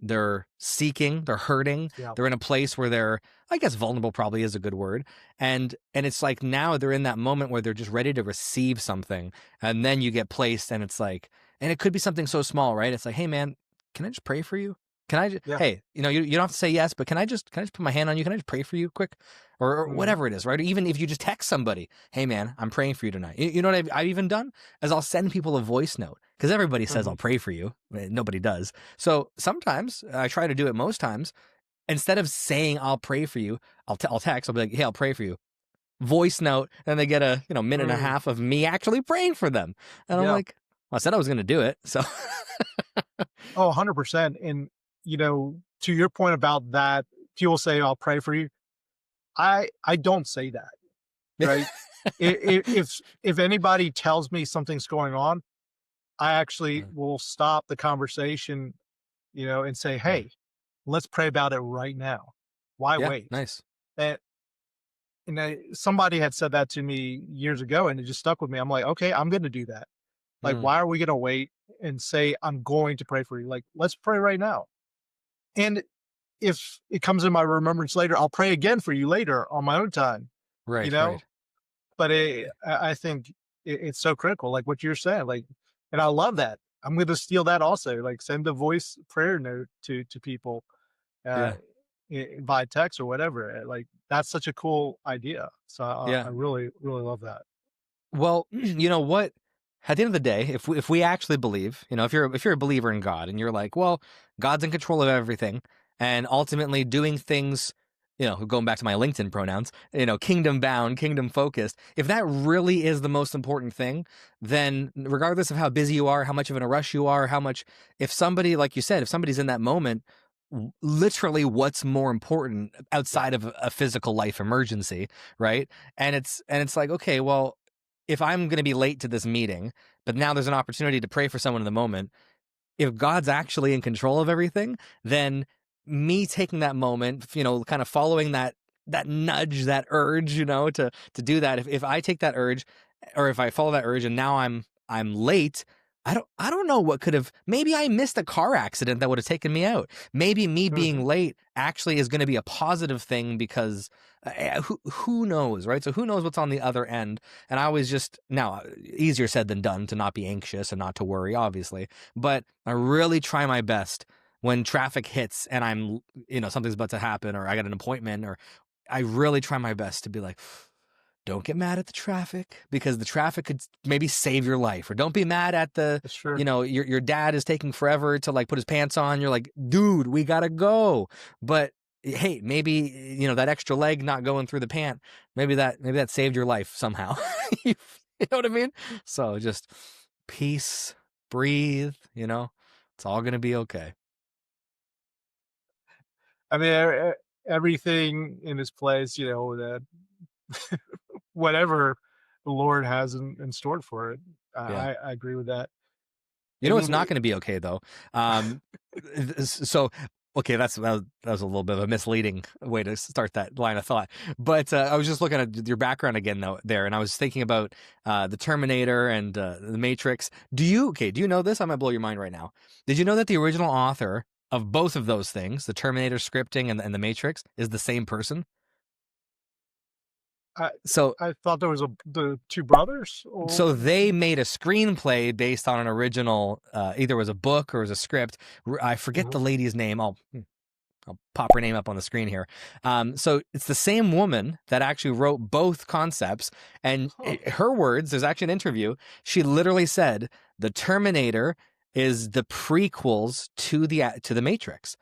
they're seeking, they're hurting, Yeah. they're in a place where they're, I guess vulnerable probably is a good word. And it's like now they're in that moment where they're just ready to receive something. And then you get placed and it's like, and it could be something so small, right? It's like, hey man, can I just pray for you? Can I just, Yeah. hey, you don't have to say yes, but can I just put my hand on you? Can I just pray for you quick? Or Mhm. whatever it is, right? Or even if you just text somebody, hey man, I'm praying for you tonight. You know what I've even done is I'll send people a voice note because everybody says I'll Mhm. pray for you. Nobody does. So sometimes I try to do it most times. Instead of saying I'll pray for you, I'll text. I'll be like, hey, I'll pray for you. Voice note, and they get a minute and a Mm. half of me actually praying for them, and I'm Yeah. like, well, I said I was going to do it, so Oh, 100%. And, to your point about that, people say, "I'll pray for you." I don't say that, right? If anybody tells me something's going on, I actually will stop the conversation, and say, yeah, "Hey, let's pray about it right now. Why yeah, wait?" nice, And somebody had said that to me years ago, and it just stuck with me. I'm like, "Okay, I'm gonna do that." Like, mm, why are we gonna wait and say, "I'm going to pray for you"? Like, let's pray right now. And if it comes in my remembrance later, I'll pray again for you later on my own time, you right, know? right, But I think it's so critical, like what you're saying, like, and I love that. I'm gonna steal that also, like send a voice prayer note to people, uh, yeah, by text or whatever. Like that's such a cool idea. So I yeah. really, really love that. Well, you know what? At the end of the day, if we actually believe, if you're a believer in God and you're like, well, God's in control of everything, and ultimately doing things, going back to my LinkedIn pronouns, kingdom bound, kingdom focused. If that really is the most important thing, then regardless of how busy you are, how much of in a rush you are, if somebody, like you said, if somebody's in that moment, literally what's more important outside of a physical life emergency, right? And it's like, okay, well, if I'm going to be late to this meeting, but now there's an opportunity to pray for someone in the moment, if God's actually in control of everything, then me taking that moment, kind of following that nudge, that urge, to do that. If I take that urge, or if I follow that urge, and now I'm late, I don't know what could have. Maybe I missed a car accident that would have taken me out. Maybe me being late actually is going to be a positive thing because who knows, right? So who knows what's on the other end? And I always just now easier said than done to not be anxious and not to worry, obviously, but I really try my best when traffic hits and I'm something's about to happen or I got an appointment, or I really try my best to be like, don't get mad at the traffic because the traffic could maybe save your life. Or don't be mad at your dad is taking forever to like put his pants on. You're like, dude, we gotta go. But hey, maybe that extra leg not going through the pant, maybe that saved your life somehow. You know what I mean? So just peace, breathe. It's all gonna be okay. I mean, everything in its place, that whatever the Lord has in store for it. Yeah. I agree with that. It's not going to be okay though. So okay, that was a little bit of a misleading way to start that line of thought. But I was just looking at your background again though there, and I was thinking about the Terminator and the Matrix. Do you know this? I might blow your mind right now. Did you know that the original author of both of those things, the Terminator scripting and the Matrix, is the same person? I thought there was the two brothers. So they made a screenplay based on an original, either was a book or was a script. I forget the lady's name. I'll pop her name up on the screen here. So it's the same woman that actually wrote both concepts, and her words. There's actually an interview. She literally said the Terminator is the prequels to the Matrix.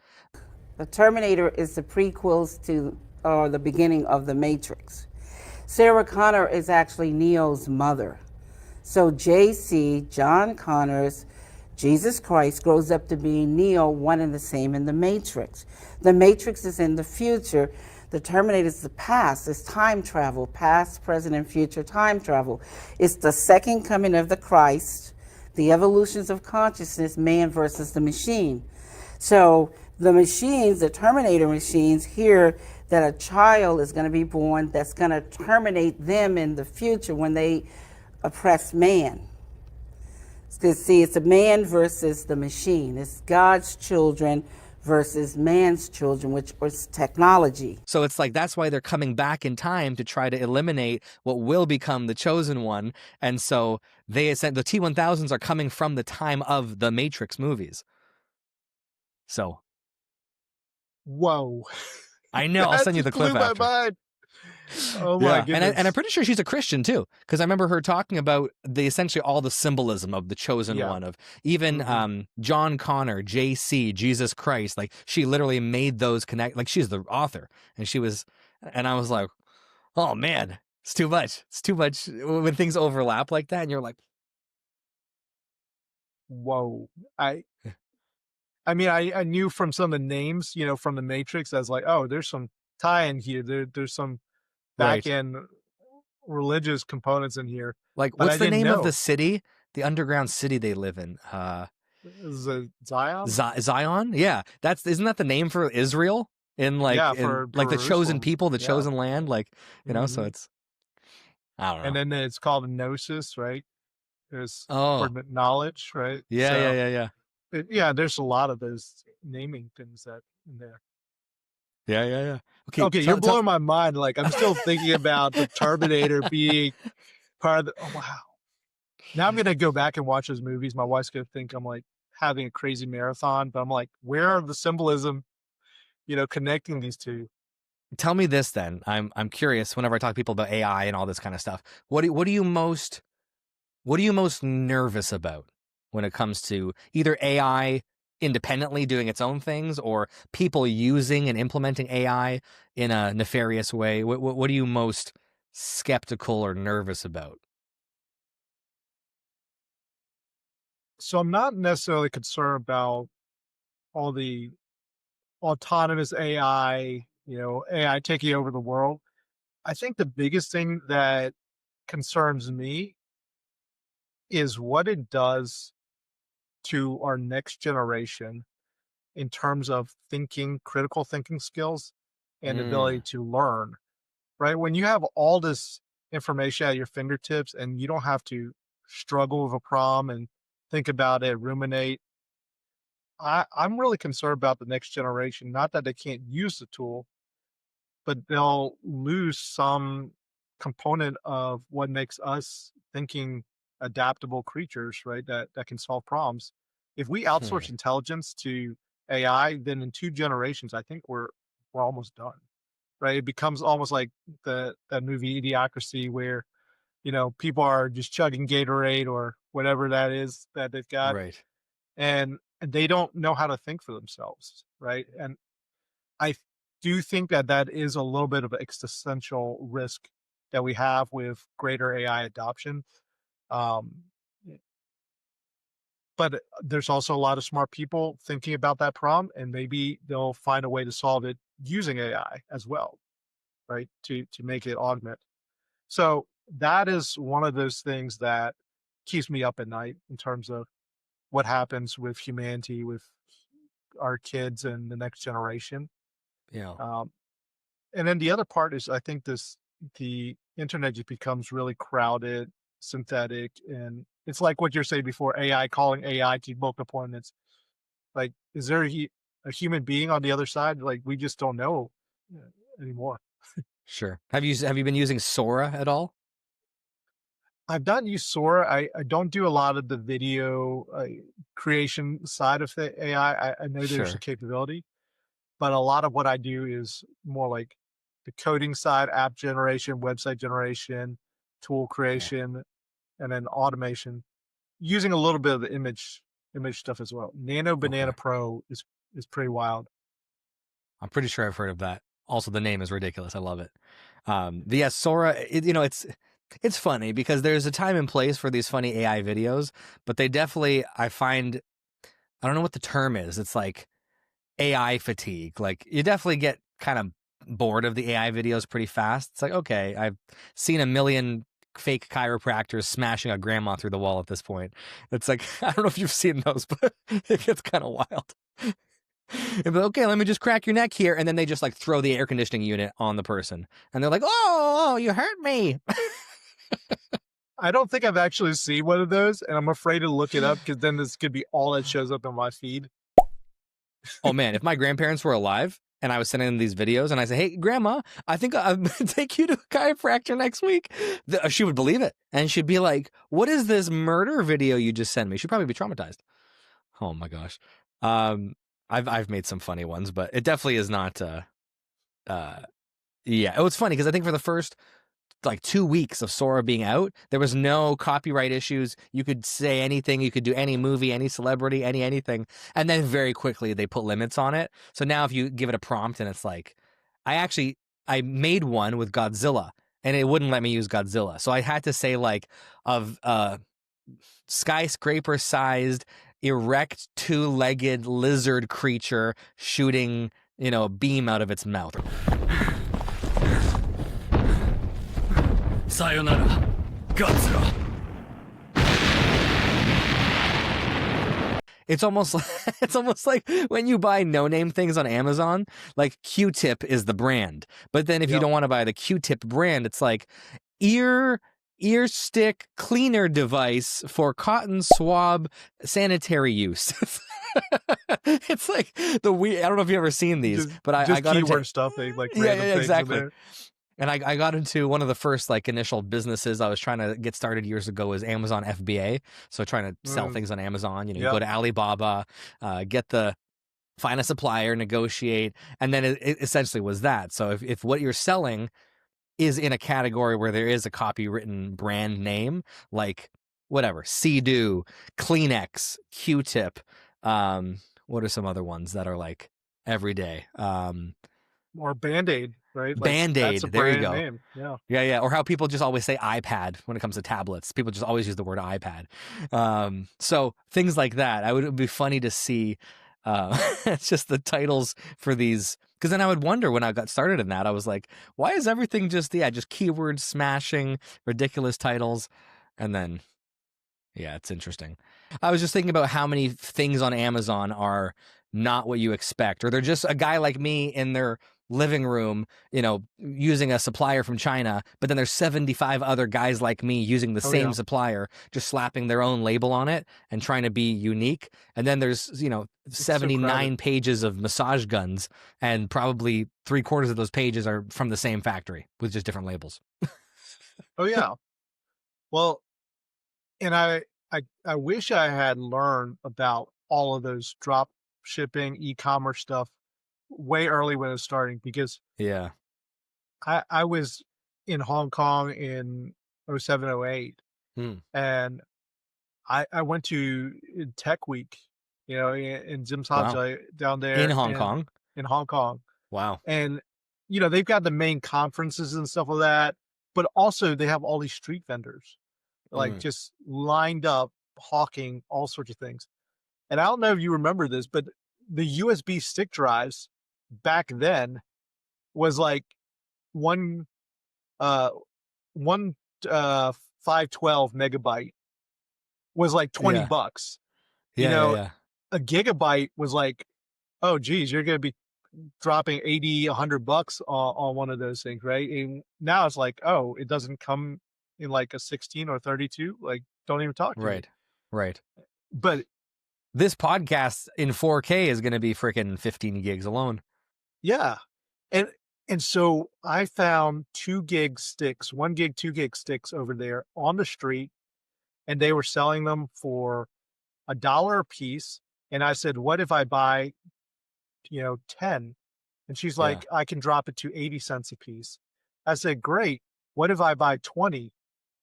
The Terminator is the prequels to or the beginning of the Matrix. Sarah Connor is actually Neo's mother. So JC, John Connor's Jesus Christ, grows up to be Neo, one and the same in the Matrix. The Matrix is in the future. The Terminator is the past. It's time travel, past, present, and future time travel. It's the second coming of the Christ, the evolutions of consciousness, man versus the machine. So the machines, the Terminator machines, hear that a child is going to be born that's going to terminate them in the future when they oppress man. Because see, it's a man versus the machine. It's God's children versus man's children, which was technology. So it's like that's why they're coming back in time to try to eliminate what will become the chosen one. And so the T-1000s are coming from the time of the Matrix movies. So. Whoa. I know. I'll send you the clip after. My mind. Oh my goodness. And I'm pretty sure she's a Christian too, because I remember her talking about essentially all the symbolism of the chosen one, of even John Connor, JC, Jesus Christ. Like she literally made those connect. Like she's the author, and I was like, oh man, it's too much. It's too much when things overlap like that, and you're like, whoa. I mean, I knew from some of the names, from the Matrix, I was like, oh, there's some tie-in here. There's some back-end religious components in here. Like, what's the name of the city, the underground city they live in? Zion? Zion? Yeah. Isn't that the name for Israel? In like, like the chosen people, the chosen land? Like, so it's, I don't know. And then it's called Gnosis, right? There's for knowledge, right? Yeah. Yeah, there's a lot of those naming things that in there. Yeah. Okay, you're blowing my mind. Like I'm still thinking about the Terminator being part of the. Oh wow! Now I'm gonna go back and watch those movies. My wife's gonna think I'm like having a crazy marathon, but I'm like, where are the symbolism? Connecting these two. Tell me this then. I'm curious. Whenever I talk to people about AI and all this kind of stuff, what are you most nervous about when it comes to either AI independently doing its own things or people using and implementing AI in a nefarious way? What are you most skeptical or nervous about? So I'm not necessarily concerned about all the autonomous AI, AI taking over the world. I think the biggest thing that concerns me is what it does to our next generation in terms of thinking, critical thinking skills, and ability Mm, to learn, right? When you have all this information at your fingertips and you don't have to struggle with a problem and think about it, ruminate, I'm really concerned about the next generation. Not that they can't use the tool, but they'll lose some component of what makes us thinking adaptable creatures, right? That can solve problems. If we hmm. outsource intelligence to AI, then in 2 generations, I think we're almost done, right? It becomes almost like that movie Idiocracy, where people are just chugging Gatorade or whatever that is that they've got, Right. and they don't know how to think for themselves, right? And I do think that that is a little bit of an existential risk that we have with greater AI adoption. Um, but there's also a lot of smart people thinking about that problem, and maybe they'll find a way to solve it using AI as well, right? To make it augment. So that is one of those things that keeps me up at night in terms of what happens with humanity, with our kids and the next generation. Yeah. Um, and then the other part is, I think the internet just becomes really crowded, synthetic, and it's like what you're saying before, AI calling AI to book appointments. Like, is there a human being on the other side? Like, we just don't know anymore. Sure. Have you been using Sora at all? I've not used Sora. I don't do a lot of the video creation side of the AI. I know there's a Sure. capability, but a lot of what I do is more like the coding side, app generation, website generation, tool Yeah. creation, and then automation, using a little bit of the image stuff as well. Nano Okay. Banana Pro is pretty wild. I'm pretty sure I've heard of that. Also, the name is ridiculous. I love it. The yeah, Sora. It's funny because there's a time and place for these funny AI videos, but they definitely I find I don't know what the term is. It's like AI fatigue. Like you definitely get kind of bored of the AI videos pretty fast. It's like, okay, I've seen a million fake chiropractors smashing a grandma through the wall at this point. It's like, I don't know if you've seen those, but it gets kind of wild. And be like, okay, let me just crack your neck here. And then they just like throw the air conditioning unit on the person. And they're like, oh, you hurt me. I don't think I've actually seen one of those, and I'm afraid to look it up because then this could be all that shows up in my feed. Oh man, if my grandparents were alive and I was sending them these videos and I say, hey, grandma, I think I'm going to take you to a chiropractor next week, she would believe it. And she'd be like, what is this murder video you just sent me? She'd probably be traumatized. Oh my gosh. Um, I've made some funny ones, but it definitely is not, yeah. Oh, it's funny because I think for the first like 2 weeks of Sora being out, there was no copyright issues. You could say anything, you could do any movie, any celebrity, anything. And then very quickly they put limits on it. So now if you give it a prompt and it's like, I made one with Godzilla and it wouldn't let me use Godzilla. So I had to say like of skyscraper sized erect two-legged lizard creature shooting, a beam out of its mouth. Sayonara, Godzilla. It's almost like when you buy no-name things on Amazon, like Q-tip is the brand. But then if you Yep. don't want to buy the Q-tip brand, it's like ear stick cleaner device for cotton swab sanitary use. It's like I don't know if you've ever seen these, but I Just got keyword into stuffing, like yeah, random things exactly. in there. And I got into one of the first like initial businesses I was trying to get started years ago was Amazon FBA. So trying to sell things on Amazon, you Yep. go to Alibaba, find a supplier, negotiate, and then it essentially was that. So if what you're selling is in a category where there is a copywritten brand name, like whatever, Sea-Doo, Kleenex, Q-tip, what are some other ones that are like everyday? Or Band-Aid, right? Like, Band-Aid, that's a there you brand go. name. Yeah. Yeah. Or how people just always say iPad when it comes to tablets. People just always use the word iPad. So things like that. It would be funny to see It's just the titles for these. Because then I would wonder when I got started in that, I was like, why is everything just keyword smashing, ridiculous titles? And then, yeah, it's interesting. I was just thinking about how many things on Amazon are not what you expect, or they're just a guy like me in their living room, using a supplier from China, but then there's 75 other guys like me using the same supplier, just slapping their own label on it and trying to be unique. And then there's, 79 pages of massage guns, and probably 3/4 of those pages are from the same factory with just different labels. Oh yeah. Well, and I wish I had learned about all of those drop shipping, e-commerce stuff way early when it was starting, because Yeah. I was in Hong Kong in 07, 08, and I went to Tech Week, in Zimshanji down there In Hong Kong? In Hong Kong. Wow. And, they've got the main conferences and stuff like that, but also they have all these street vendors, like just lined up, hawking all sorts of things. And I don't know if you remember this, but the USB stick drives back then was like one 512 megabyte was like $20. Yeah. A gigabyte was like, oh geez, you're gonna be dropping $80-$100 on one of those things, right? And now it's like, oh, it doesn't come in like a 16 or 32. Like, don't even talk to me. Right. But this podcast in 4K is going to be freaking 15 gigs alone. yeah. And so I found 2 gig sticks, 1 gig, 2 gig sticks over there on the street, and they were selling them for $1 a piece. And I said, what if I buy, 10? And she's like, I can drop it to 80 cents a piece. I said, great. What if I buy 20?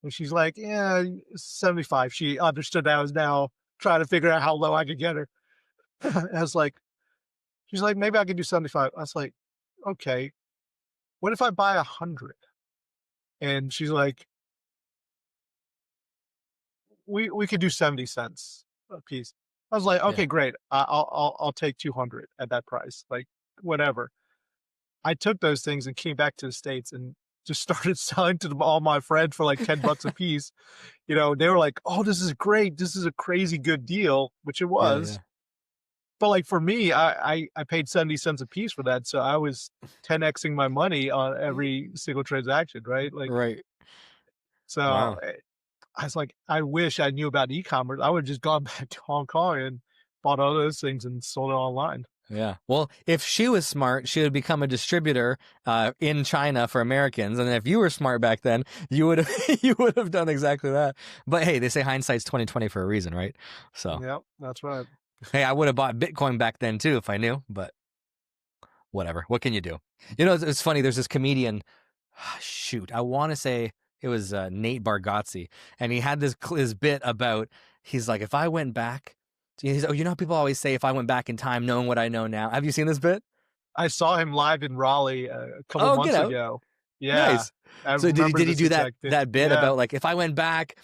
And she's like, yeah, 75. She understood I was now trying to figure out how low I could get her. I was like, she's like, maybe I could do 75. I was like, okay. What if I buy 100? And she's like, we could do 70 cents a piece. I was like, okay, great. I'll take 200 at that price. Like, whatever. I took those things and came back to the States and just started selling to all my friends for like $10 a piece. They were like, oh, this is great. This is a crazy good deal, which it was. But like for me, I paid 70 cents a piece for that. So I was 10xing my money on every single transaction, right? Like, right. So Wow. I was like, I wish I knew about e-commerce. I would have just gone back to Hong Kong and bought all those things and sold it online. Yeah. Well, if she was smart, she would become a distributor in China for Americans. And if you were smart back then, you would have done exactly that. But hey, they say hindsight's 20/20 for a reason, right? So Yep, that's right. hey, I would have bought Bitcoin back then too if I knew, but whatever. What can you do? It's funny. There's this comedian. Shoot, I want to say it was Nate Bargatze, and he had this bit about, he's like, if I went back, he's, how people always say, if I went back in time knowing what I know now. Have you seen this bit? I saw him live in Raleigh a couple months ago. Yeah. Nice. So did he do that bit Yeah. about like, if I went back,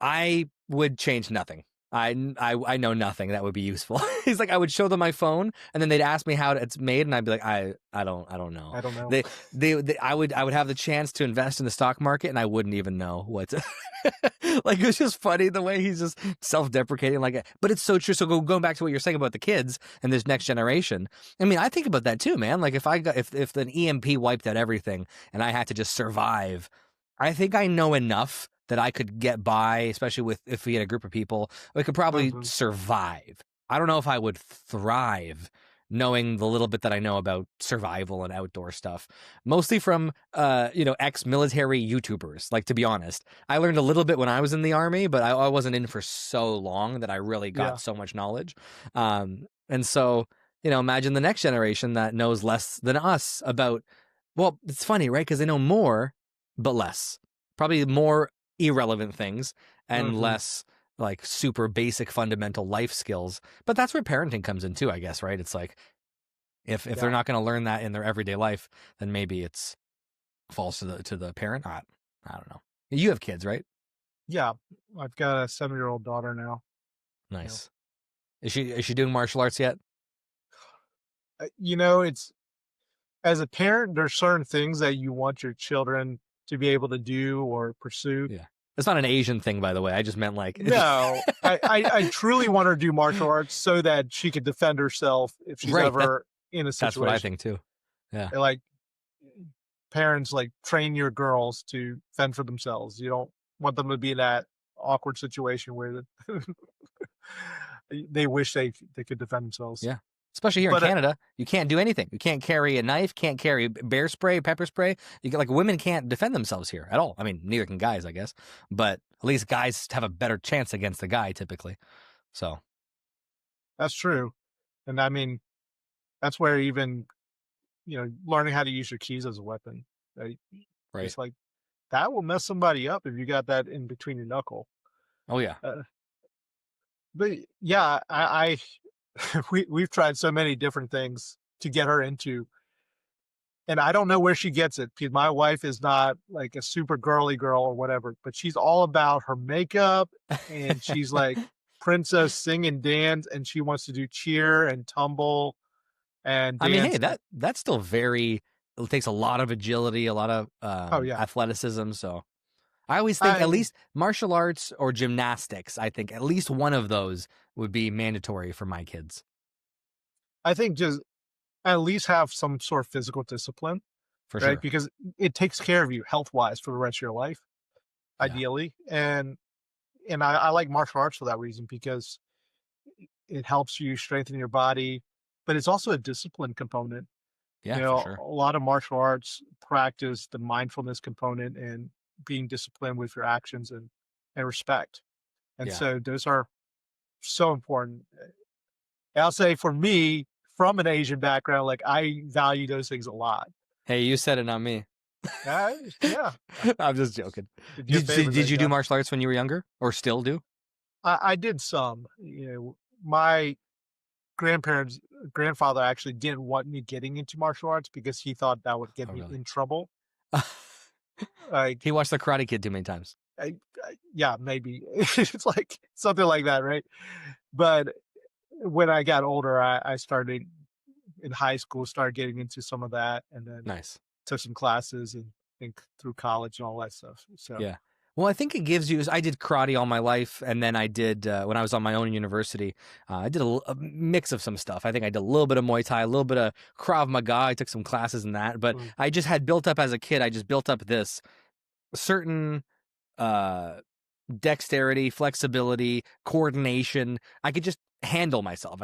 I would change nothing. I know nothing that would be useful. He's like, I would show them my phone, and then they'd ask me how it's made, and I'd be like, I don't know. I don't know. I would have the chance to invest in the stock market, and I wouldn't even know what to like. It's just funny the way he's just self-deprecating, like, but it's so true. So going back to what you're saying about the kids and this next generation, I mean, I think about that too, man. Like if an EMP wiped out everything and I had to just survive, I think I know enough that I could get by, especially if we had a group of people. We could probably survive. I don't know if I would thrive knowing the little bit that I know about survival and outdoor stuff, mostly from, ex-military YouTubers. Like, to be honest, I learned a little bit when I was in the Army, but I wasn't in for so long that I really got so much knowledge. And so, imagine the next generation that knows less than us about, well, it's funny, right? Because they know more, but less. Probably more irrelevant things and less like super basic fundamental life skills. But that's where parenting comes in too, I guess, right? It's like if they're not going to learn that in their everyday life, then maybe it's falls to the parent. I don't know. You have kids, right? Yeah, I've got a 7-year-old daughter now. Nice. Is she doing martial arts yet? You know, it's as a parent, there's certain things that you want your children to be able to do or pursue. Yeah. It's not an Asian thing, by the way. I just meant like No, I truly want her to do martial arts so that she could defend herself if she's Right, ever in a situation. that's what I think too. Yeah. And, like, parents, like, train your girls to fend for themselves. You don't want them to be in that awkward situation where they wish they could defend themselves. Yeah. Especially here in Canada, you can't do anything. You can't carry a knife, can't carry bear spray, pepper spray. You get, like, women can't defend themselves here at all. I mean, neither can guys, I guess. But at least guys have a better chance against the guy typically. So That's true. And I mean, that's where even, learning how to use your keys as a weapon. Right? right. It's like that will mess somebody up if you got that in between your knuckle. Oh yeah. But yeah, I we've tried so many different things to get her into, and I don't know where she gets it because my wife is not like a super girly girl or whatever, but she's all about her makeup and she's like princess sing and dance, and she wants to do cheer and tumble and dance. I mean, hey, that's still it takes a lot of agility, a lot of athleticism. So I always think at least martial arts or gymnastics, I think at least one of those would be mandatory for my kids. I think just at least have some sort of physical discipline, For right? sure. Because it takes care of you health-wise for the rest of your life, Yeah. ideally. And I like martial arts for that reason because it helps you strengthen your body, but it's also a discipline component. Yeah, for sure. A lot of martial arts practice the mindfulness component and being disciplined with your actions and respect. And Yeah. so those are so important. I'll say for me, from an Asian background, like I value those things a lot. Hey, you said it, not me. Yeah. I'm just joking. Did Did you do martial arts when you were younger, or still do? I did some. My grandfather actually didn't want me getting into martial arts because he thought that would get me really? in trouble. Like, He watched The Karate Kid too many times. yeah, maybe it's like something like that, right? But when I got older, I started in high school, started getting into some of that, and then Nice. took some classes and think through college and all that stuff. So Yeah. Well, I think it gives you. I did karate all my life, and then I did when I was on my own university. I did a mix of some stuff. I think I did a little bit of Muay Thai, a little bit of Krav Maga. I took some classes in that, but I just had built up as a kid. I just built up this certain dexterity, flexibility, coordination. I could just handle myself.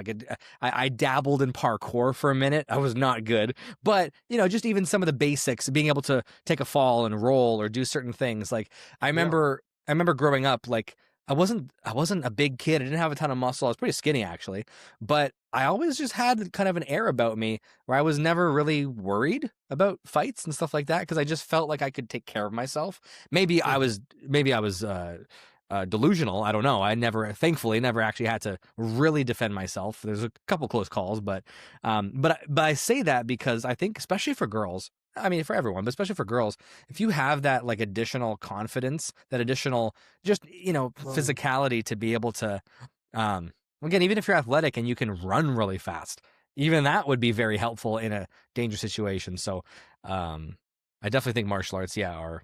I dabbled in parkour for a minute. I was not good, but just even some of the basics, being able to take a fall and roll or do certain things. Like I remember growing up, like I wasn't a big kid. I didn't have a ton of muscle. I was pretty skinny actually, but I always just had kind of an air about me where I was never really worried about fights and stuff like that because I just felt like I could take care of myself. Maybe I was delusional. I don't know. I thankfully never actually had to really defend myself. There's a couple close calls, but I say that because I think especially for girls, I mean, for everyone, but especially for girls, if you have that like additional confidence, that additional just, physicality to be able to, again, even if you're athletic and you can run really fast, even that would be very helpful in a dangerous situation. So, I definitely think martial arts, are,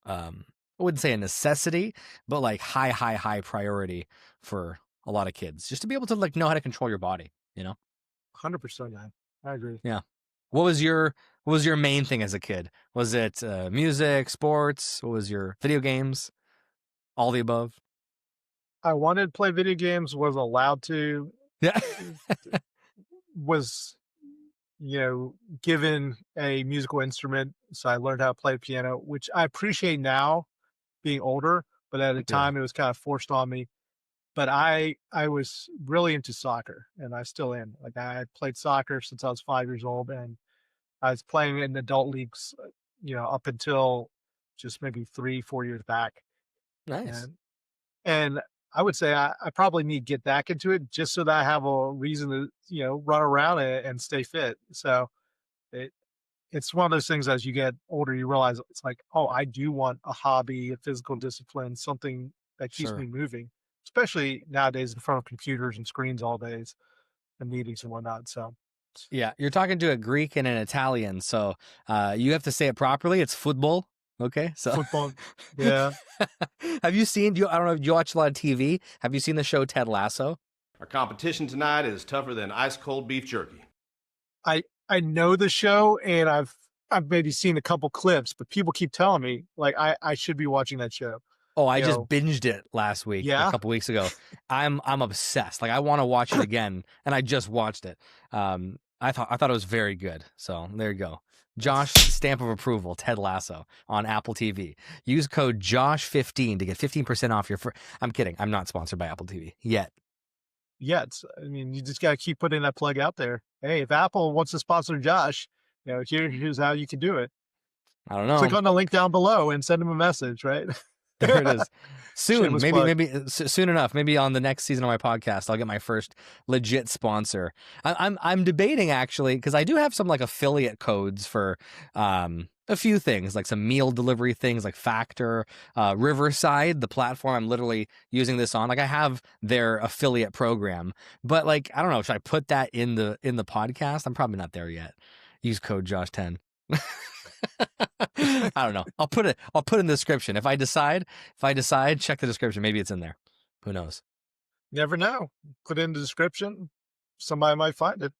I wouldn't say a necessity, but like high priority for a lot of kids, just to be able to like know how to control your body, 100%. I agree. Yeah. What was your main thing as a kid? Was it music, sports? What was your video games? All the above? I wanted to play video games, was allowed to, Yeah. was, given a musical instrument. So I learned how to play piano, which I appreciate now being older, but at the time it was kind of forced on me. But I was really into soccer, and I still am. Like I had played soccer since I was 5 years old, and I was playing in adult leagues, up until just maybe 3-4 years back. Nice. And I would say I probably need to get back into it just so that I have a reason to, run around and stay fit. So it's one of those things as you get older, you realize it's like, oh, I do want a hobby, a physical discipline, something that keeps Sure. me moving. especially nowadays in front of computers and screens all days and meetings and whatnot. So Yeah, you're talking to a Greek and an Italian, so you have to say it properly. It's football. Okay, so football, yeah. have you seen? I don't know. Do you watch a lot of TV? Have you seen the show Ted Lasso? Our competition tonight is tougher than ice cold beef jerky. I know the show, and I've maybe seen a couple clips, but people keep telling me like I should be watching that show. Oh, I just binged it last week, Yeah? a couple weeks ago. I'm obsessed. Like I want to watch it again, and I just watched it. I thought it was very good. So there you go. Josh, stamp of approval. Ted Lasso on Apple TV. Use code Josh15 to get 15% off your. I'm kidding. I'm not sponsored by Apple TV yet. Yeah, I mean, you just got to keep putting that plug out there. Hey, if Apple wants to sponsor Josh, here's how you can do it. I don't know. Click on the link down below and send him a message, right? There it is. Soon, Shameless plug. maybe soon enough. Maybe on the next season of my podcast, I'll get my first legit sponsor. I'm debating actually because I do have some like affiliate codes for a few things, like some meal delivery things, like Factor, Riverside, the platform I'm literally using this on. Like I have their affiliate program, but like I don't know, should I put that in the podcast? I'm probably not there yet. Use code Josh10. I don't know. I'll put it in the description. If I decide, check the description. Maybe it's in there. Who knows? Never know. Put it in the description. Somebody might find it.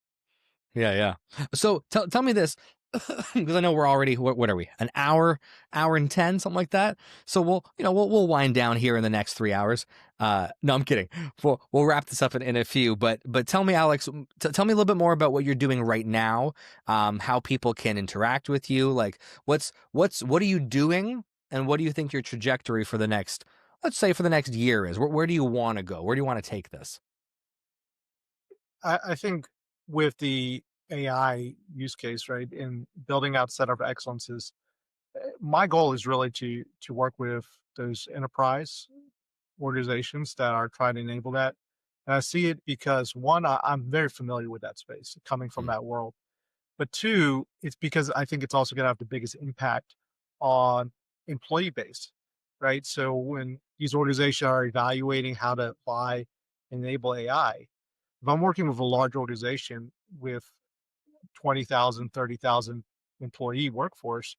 Yeah. So tell me this, because I know we're already, what are we? An hour and 10, something like that. So we'll wind down here in the next 3 hours. No, I'm kidding. We'll wrap this up in a few, but tell me, Alex, tell me a little bit more about what you're doing right now. How people can interact with you. Like what are you doing? And what do you think your trajectory for the next, let's say for the next year is? Where do you want to go? Where do you want to take this? I think with the AI use case, right, in building out center of excellences, my goal is really to work with those enterprise organizations that are trying to enable that. And I see it because one, I'm very familiar with that space, coming from that world. But two, it's because I think it's also going to have the biggest impact on employee base, right? So when these organizations are evaluating how to apply and enable AI, if I'm working with a large organization with 20,000, 30,000 employee workforce,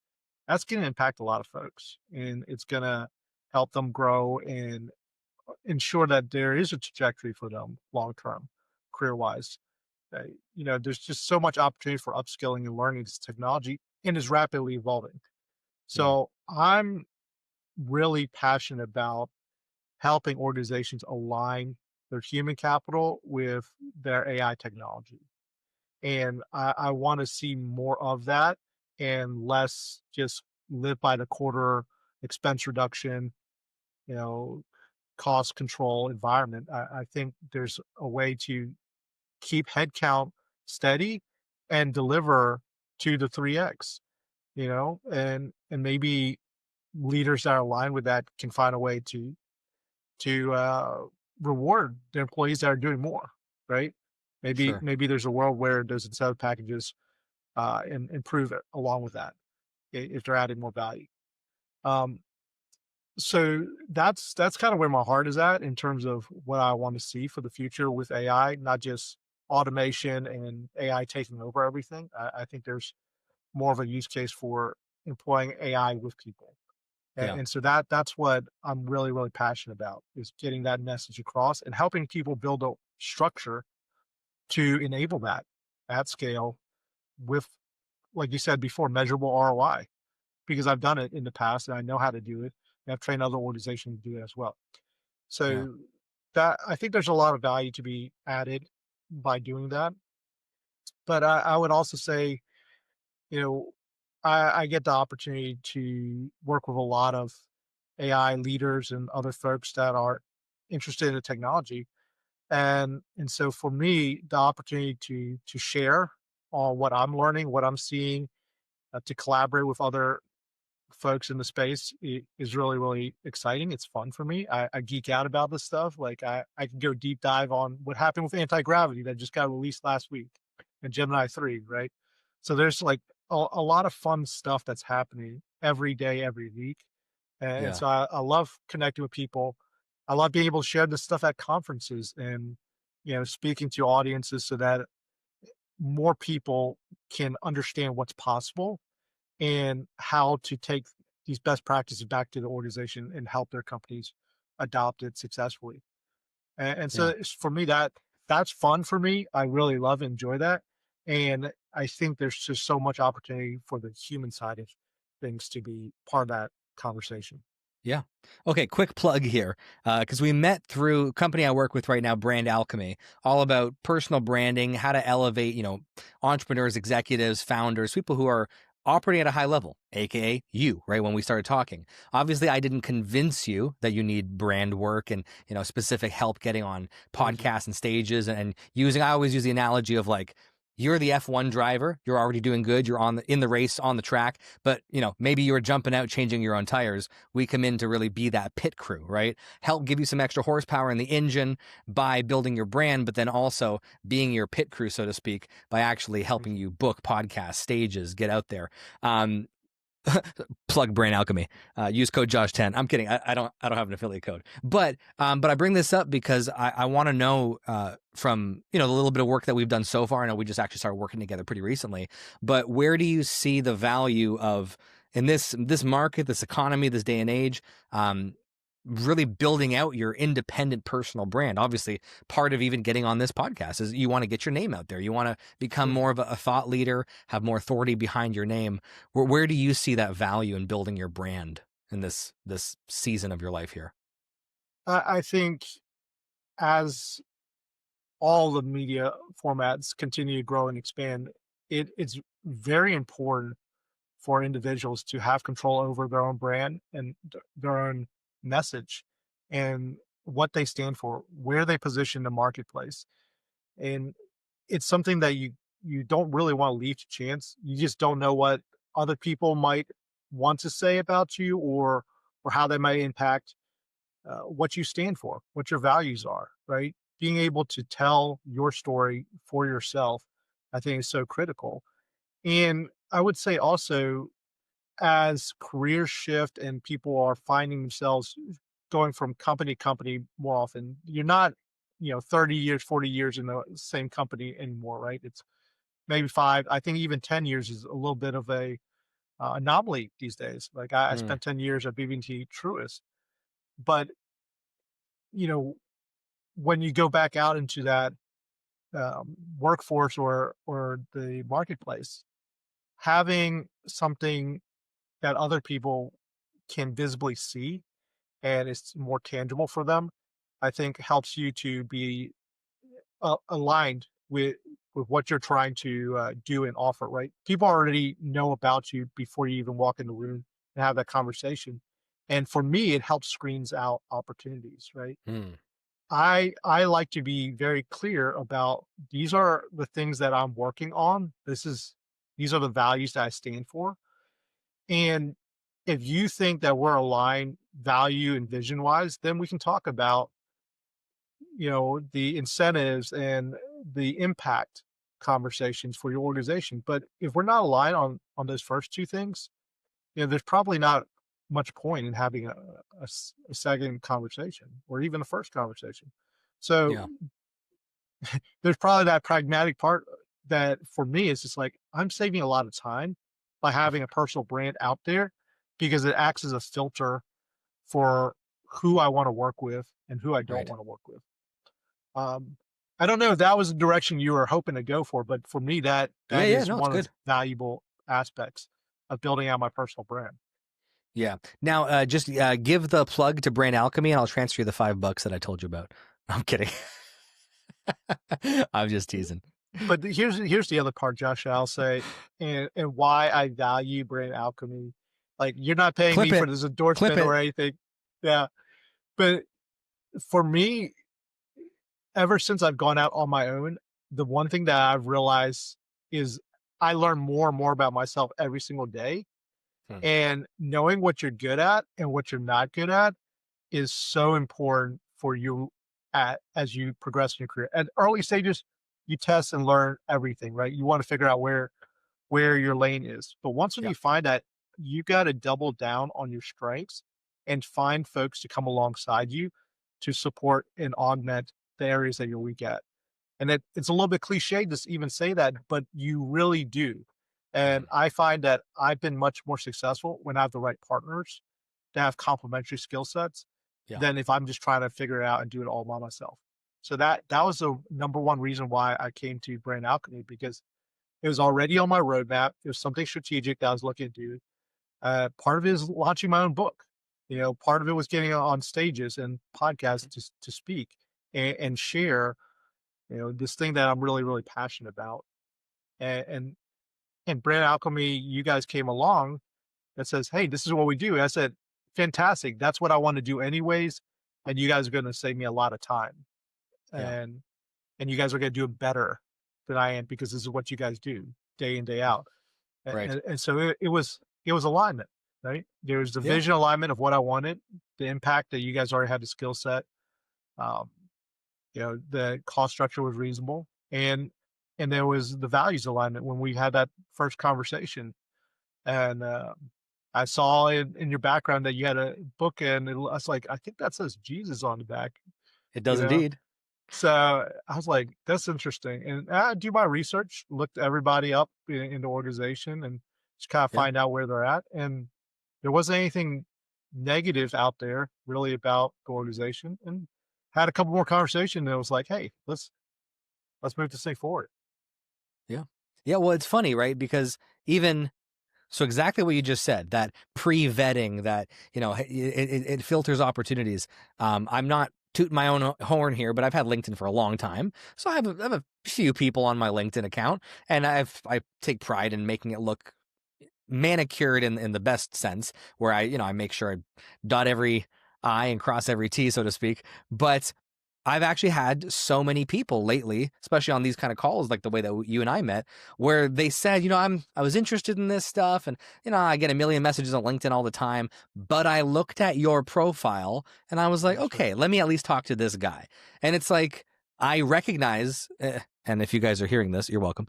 that's going to impact a lot of folks, and it's going to help them grow and ensure that there is a trajectory for them long term, career wise. There's just so much opportunity for upskilling and learning this technology, and is rapidly evolving. So I'm really passionate about helping organizations align their human capital with their AI technology. And I want to see more of that and less just live by the quarter expense reduction, cost control environment. I think there's a way to keep headcount steady and deliver 2 to 3x, and maybe leaders that are aligned with that can find a way to reward their employees that are doing more, right? Sure. Maybe there's a world where those incentive packages and improve it along with that if they're adding more value. So that's kind of where my heart is at in terms of what I want to see for the future with AI, not just automation and AI taking over everything. I think there's more of a use case for employing AI with people. And so that's what I'm really, really passionate about, is getting that message across and helping people build a structure to enable that at scale with, like you said before, measurable ROI, because I've done it in the past and I know how to do it. And I've trained other organizations to do it as well. So that, I think there's a lot of value to be added by doing that. But I would also say, I get the opportunity to work with a lot of AI leaders and other folks that are interested in the technology. And so for me, the opportunity to share on what I'm learning, what I'm seeing, to collaborate with other folks in the space is really, really exciting. It's fun for me. I geek out about this stuff. Like I can go deep dive on what happened with anti-gravity that just got released last week and Gemini 3, right? So there's like a lot of fun stuff that's happening every day, every week. And so I love connecting with people I love being able to share this stuff at conferences and, speaking to audiences so that more people can understand what's possible and how to take these best practices back to the organization and help their companies adopt it successfully. And so Yeah. for me, that's fun for me. I really love and enjoy that. And I think there's just so much opportunity for the human side of things to be part of that conversation. Yeah. Okay, quick plug here. Because we met through a company I work with right now, Brand Alchemy, all about personal branding, how to elevate, entrepreneurs, executives, founders, people who are operating at a high level, aka you, right? When we started talking. Obviously, I didn't convince you that you need brand work and, specific help getting on podcasts and stages and using, I always use the analogy of like, you're the F1 driver. You're already doing good. You're in the race on the track, but maybe you were jumping out, changing your own tires. We come in to really be that pit crew, right? Help give you some extra horsepower in the engine by building your brand, but then also being your pit crew, so to speak, by actually helping you book podcasts, stages, get out there. Plug Brain Alchemy. Use code Josh10. I'm kidding. I don't have an affiliate code, but I bring this up because I want to know from the little bit of work that we've done so far. I know we just actually started working together pretty recently, but where do you see the value of in this market, this economy, this day and age? Really building out your independent personal brand. Obviously, part of even getting on this podcast is you want to get your name out there. You want to become more of a thought leader, have more authority behind your name. Where do you see that value in building your brand in this season of your life here? I think as all the media formats continue to grow and expand, it's very important for individuals to have control over their own brand and their own message and what they stand for, where they position in the marketplace. And it's something that you don't really want to leave to chance. You just don't know what other people might want to say about you or how they might impact what you stand for, what your values are, right? Being able to tell your story for yourself, I think is so critical. And I would say also, as careers shift and people are finding themselves going from company to company more often, you're not, 30 years, 40 years in the same company anymore, right? It's maybe 5. I think even 10 years is a little bit of a anomaly these days. Like I Mm, spent 10 years at BB&T Truist, but you know, when you go back out into that workforce or the marketplace, having something that other people can visibly see and it's more tangible for them, I think helps you to be aligned with what you're trying to do and offer. Right? People already know about you before you even walk in the room and have that conversation. And for me, it helps screens out opportunities. Right? mm, I like to be very clear about these are the things that I'm working on. These are the values that I stand for. And if you think that we're aligned value and vision wise, then we can talk about, the incentives and the impact conversations for your organization. But if we're not aligned on those first two things, there's probably not much point in having a second conversation or even a first conversation. So yeah. there's probably that pragmatic part that for me is just like I'm saving a lot of time by having a personal brand out there because it acts as a filter for who I want to work with and who I don't Right. want to work with. Um, I don't know if that was the direction you were hoping to go for, but for me, that Yeah. that Yeah. is No, it's one of the good. valuable aspects of building out my personal brand. Yeah. Now, just give the plug to Brain Alchemy, and I'll transfer you the $5 that I told you about. I'm kidding. I'm just teasing. But here's the other part, Josh. I'll say, and why I value brand alchemy. Like you're not paying Clip me for it. this Clip endorsement it. or anything. Yeah, but for me, ever since I've gone out on my own, the one thing that I've realized is I learn more and more about myself every single day. Hmm. And knowing what you're good at and what you're not good at is so important for you as you progress in your career. At early stages, you test and learn everything, right? You want to figure out where your lane is. But once when Yeah. you find that, you got to double down on your strengths and find folks to come alongside you to support and augment the areas that you're weak at. And it's a little bit cliche to even say that, but you really do. And I find that I've been much more successful when I have the right partners to have complementary skill sets Yeah. than if I'm just trying to figure it out and do it all by myself. So that was the number one reason why I came to Brand Alchemy, because it was already on my roadmap. It was something strategic that I was looking to do. Part of it is launching my own book. Part of it was getting on stages and podcasts to speak and share, this thing that I'm really, really passionate about. And Brand Alchemy, you guys came along that says, hey, this is what we do. And I said, fantastic. That's what I want to do anyways. And you guys are going to save me a lot of time. Yeah. And you guys are going to do it better than I am, because this is what you guys do day in, day out. Right. And so it was alignment, right? There's the Yeah. vision alignment of what I wanted, the impact that you guys already had the skill set. The cost structure was reasonable, and there was the values alignment when we had that first conversation. And I saw in your background that you had a book, and I was like, I think that says Jesus on the back. It does You know? indeed. So I was like, that's interesting. And I do my research, looked everybody up in the organization, and just kind of Yeah. find out where they're at. And there wasn't anything negative out there really about the organization. And had a couple more conversations, and it was like, hey, let's move this thing forward. Yeah. Yeah. Well, it's funny, right? Because so exactly what you just said, that pre-vetting, that, it filters opportunities. I'm not tooting my own horn here, but I've had LinkedIn for a long time. So I have a few people on my LinkedIn account, and I take pride in making it look manicured in the best sense, where I make sure I dot every I and cross every T, so to speak. But I've actually had so many people lately, especially on these kind of calls, like the way that you and I met, where they said, I was interested in this stuff, and I get a million messages on LinkedIn all the time, but I looked at your profile and I was like, okay, let me at least talk to this guy. And it's like, I recognize, and if you guys are hearing this, you're welcome.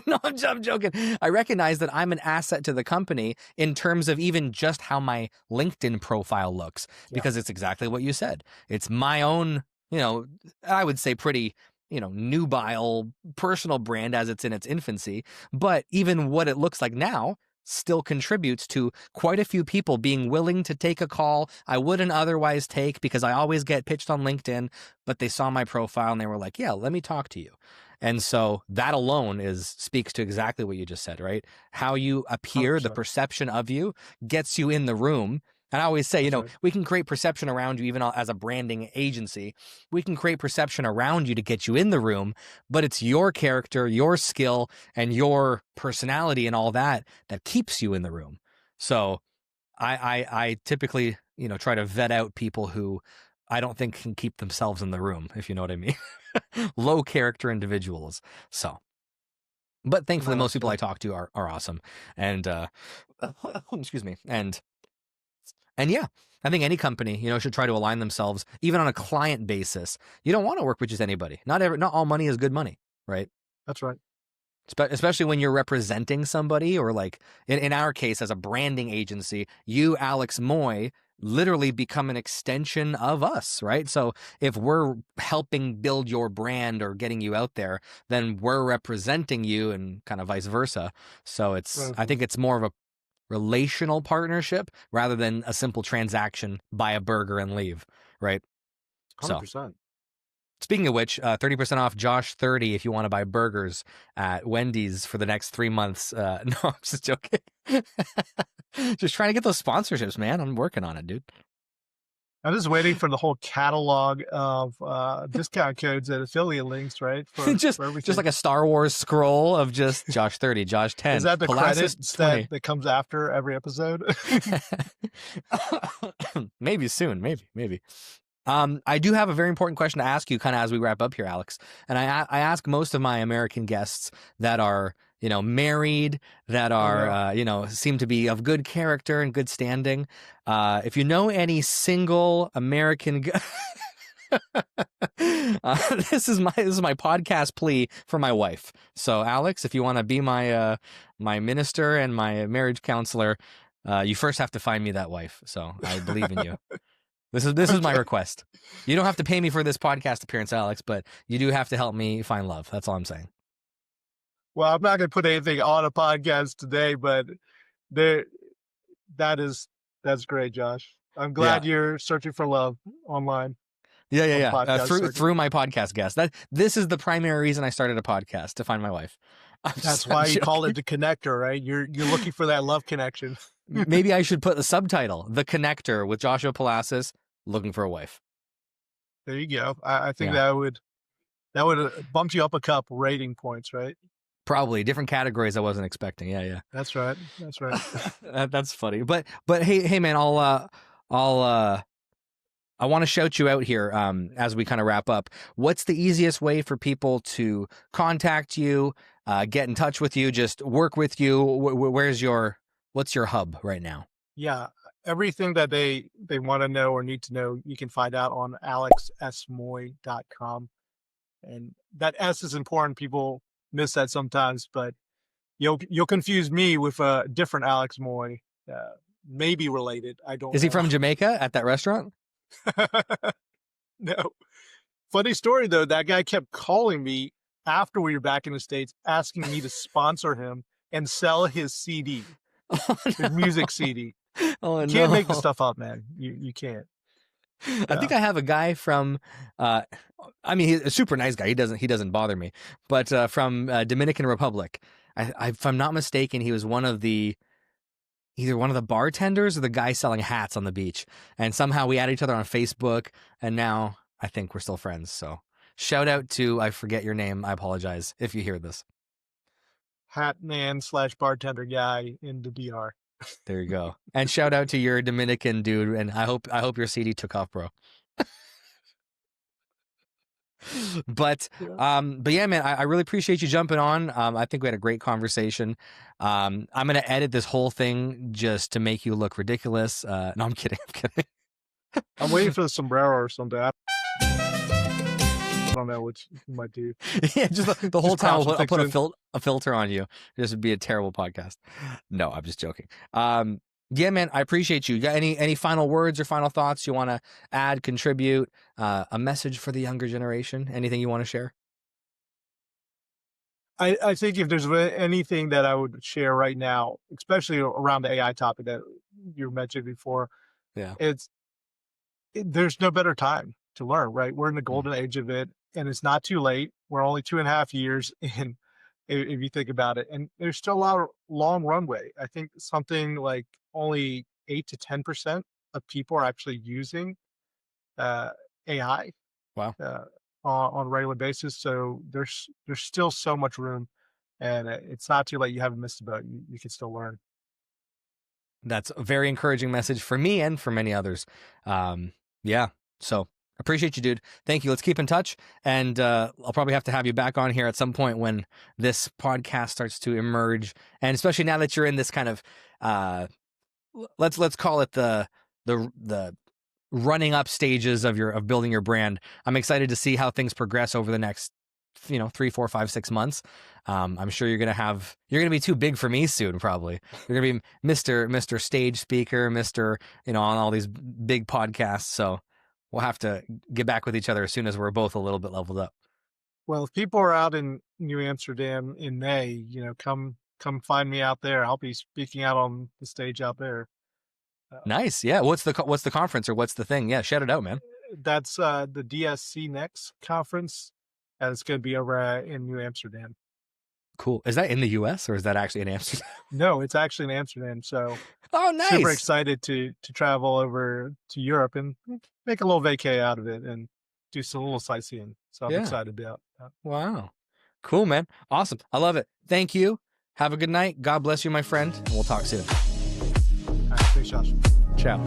No, I'm joking. I recognize that I'm an asset to the company in terms of even just how my LinkedIn profile looks, because it's exactly what you said. It's my own, I would say pretty, nubile personal brand as it's in its infancy. But even what it looks like now still contributes to quite a few people being willing to take a call I wouldn't otherwise take, because I always get pitched on LinkedIn, but they saw my profile and they were like, yeah, let me talk to you. And so that alone speaks to exactly what you just said, right? How you appear, 100%. the perception of you gets you in the room. And I always say, we can create perception around you, even as a branding agency. We can create perception around you to get you in the room, but it's your character, your skill, and your personality and all that keeps you in the room. So I typically, try to vet out people who I don't think can keep themselves in the room, if you know what I mean. Low character individuals. So, but thankfully, most people I talk to are awesome. And, excuse me. And yeah, I think any company, should try to align themselves, even on a client basis. You don't want to work with just anybody. Not all money is good money, right? That's right. Especially when you're representing somebody, or like in our case, as a branding agency, you, Alex Moy, literally become an extension of us, right? So if we're helping build your brand or getting you out there, then we're representing you, and kind of vice versa. So I think it's more of a relational partnership rather than a simple transaction, buy a burger and leave, right? 100%. So, speaking of which, 30% off Josh 30 if you want to buy burgers at Wendy's for the next 3 months. No, I'm just joking. Just trying to get those sponsorships, man. I'm working on it, dude. I'm just waiting for the whole catalog of discount codes and affiliate links, right? For just like a Star Wars scroll of just Josh 30, Josh 10. Is that the Palassis credits 20. that comes after every episode? Maybe soon, maybe. I do have a very important question to ask you, kind of as we wrap up here, Alex. And I ask most of my American guests that are, married, that are, seem to be of good character and good standing. If you know any single American, this is my podcast plea for my wife. So, Alex, if you want to be my minister and my marriage counselor, you first have to find me that wife. So I believe in you. This is my request. You don't have to pay me for this podcast appearance, Alex, but you do have to help me find love. That's all I'm saying. Well, I'm not going to put anything on a podcast today, but that's great, Josh. I'm glad you're searching for love online. Yeah. Through my podcast guest. This is the primary reason I started a podcast, to find my wife. That's why you call it The Connector, right? You're looking for that love connection. Maybe I should put the subtitle, The Connector with Joshua Palassis, looking for a wife. There you go. I think that would bump you up a couple rating points, right? Probably different categories I wasn't expecting. Yeah. That's right. That's funny. But hey man, I want to shout you out here as we kind of wrap up. What's the easiest way for people to contact you, get in touch with you, just work with you? What's your hub right now? Yeah, everything that they want to know or need to know, you can find out on alexsmoy.com. And that S is important. People miss that sometimes, but you'll confuse me with a different Alex Moy, maybe related. I don't know. Is he from Jamaica at that restaurant? No. Funny story though, that guy kept calling me after we were back in the States, asking me to sponsor him and sell his CD, his music CD. Oh, you can't make the stuff up, man. You can't. I think I have a guy from, he's a super nice guy. He doesn't bother me, but from Dominican Republic. If I'm not mistaken, he was either one of the bartenders or the guy selling hats on the beach. And somehow we added each other on Facebook, and now I think we're still friends. So shout out to, I forget your name. I apologize if you hear this. Hat man / bartender guy in the DR. There you go. And shout out to your Dominican dude. And I hope your CD took off, bro. But yeah, man, I really appreciate you jumping on. I think we had a great conversation. I'm going to edit this whole thing just to make you look ridiculous. No, I'm kidding. I'm waiting for the sombrero or something. I don't know what you might do. Yeah, just the whole time I'll put a filter on you. This would be a terrible podcast. No, I'm just joking. Yeah, man, I appreciate you. Got any final words or final thoughts you want to add, contribute, a message for the younger generation? Anything you want to share? I think if there's anything that I would share right now, especially around the AI topic that you mentioned before, there's no better time to learn, right? We're in the golden age of it, and it's not too late. We're only 2.5 years in, if you think about it, and there's still a lot of long runway. I think something like only 8 to 10% of people are actually using AI. Wow. On a regular basis. So there's still so much room, and it's not too late. You haven't missed a boat. You can still learn. That's a very encouraging message for me and for many others. Yeah. So appreciate you, dude. Thank you. Let's keep in touch. And I'll probably have to have you back on here at some point when this podcast starts to emerge. And especially now that you're in this kind of, let's call it the running up stages of building your brand. I'm excited to see how things progress over the next, 3, 4, 5, 6 months. I'm sure you're going to be too big for me soon. Probably you're going to be Mr. Stage Speaker, Mr. On all these big podcasts. So we'll have to get back with each other as soon as we're both a little bit leveled up. Well, if people are out in New Amsterdam in May, come find me out there. I'll be speaking out on the stage out there. Nice. Yeah. What's the conference, or what's the thing? Yeah. Shout it out, man. That's the DSC Next conference. And it's going to be over in New Amsterdam. Cool. Is that in the US or is that actually in Amsterdam? No, it's actually in Amsterdam. So nice. Super excited to travel over to Europe and make a little vacay out of it and do some little sightseeing. So I'm excited about that. Wow. Cool, man. Awesome. I love it. Thank you. Have a good night. God bless you, my friend. And we'll talk soon. All right, thanks, Josh. Ciao.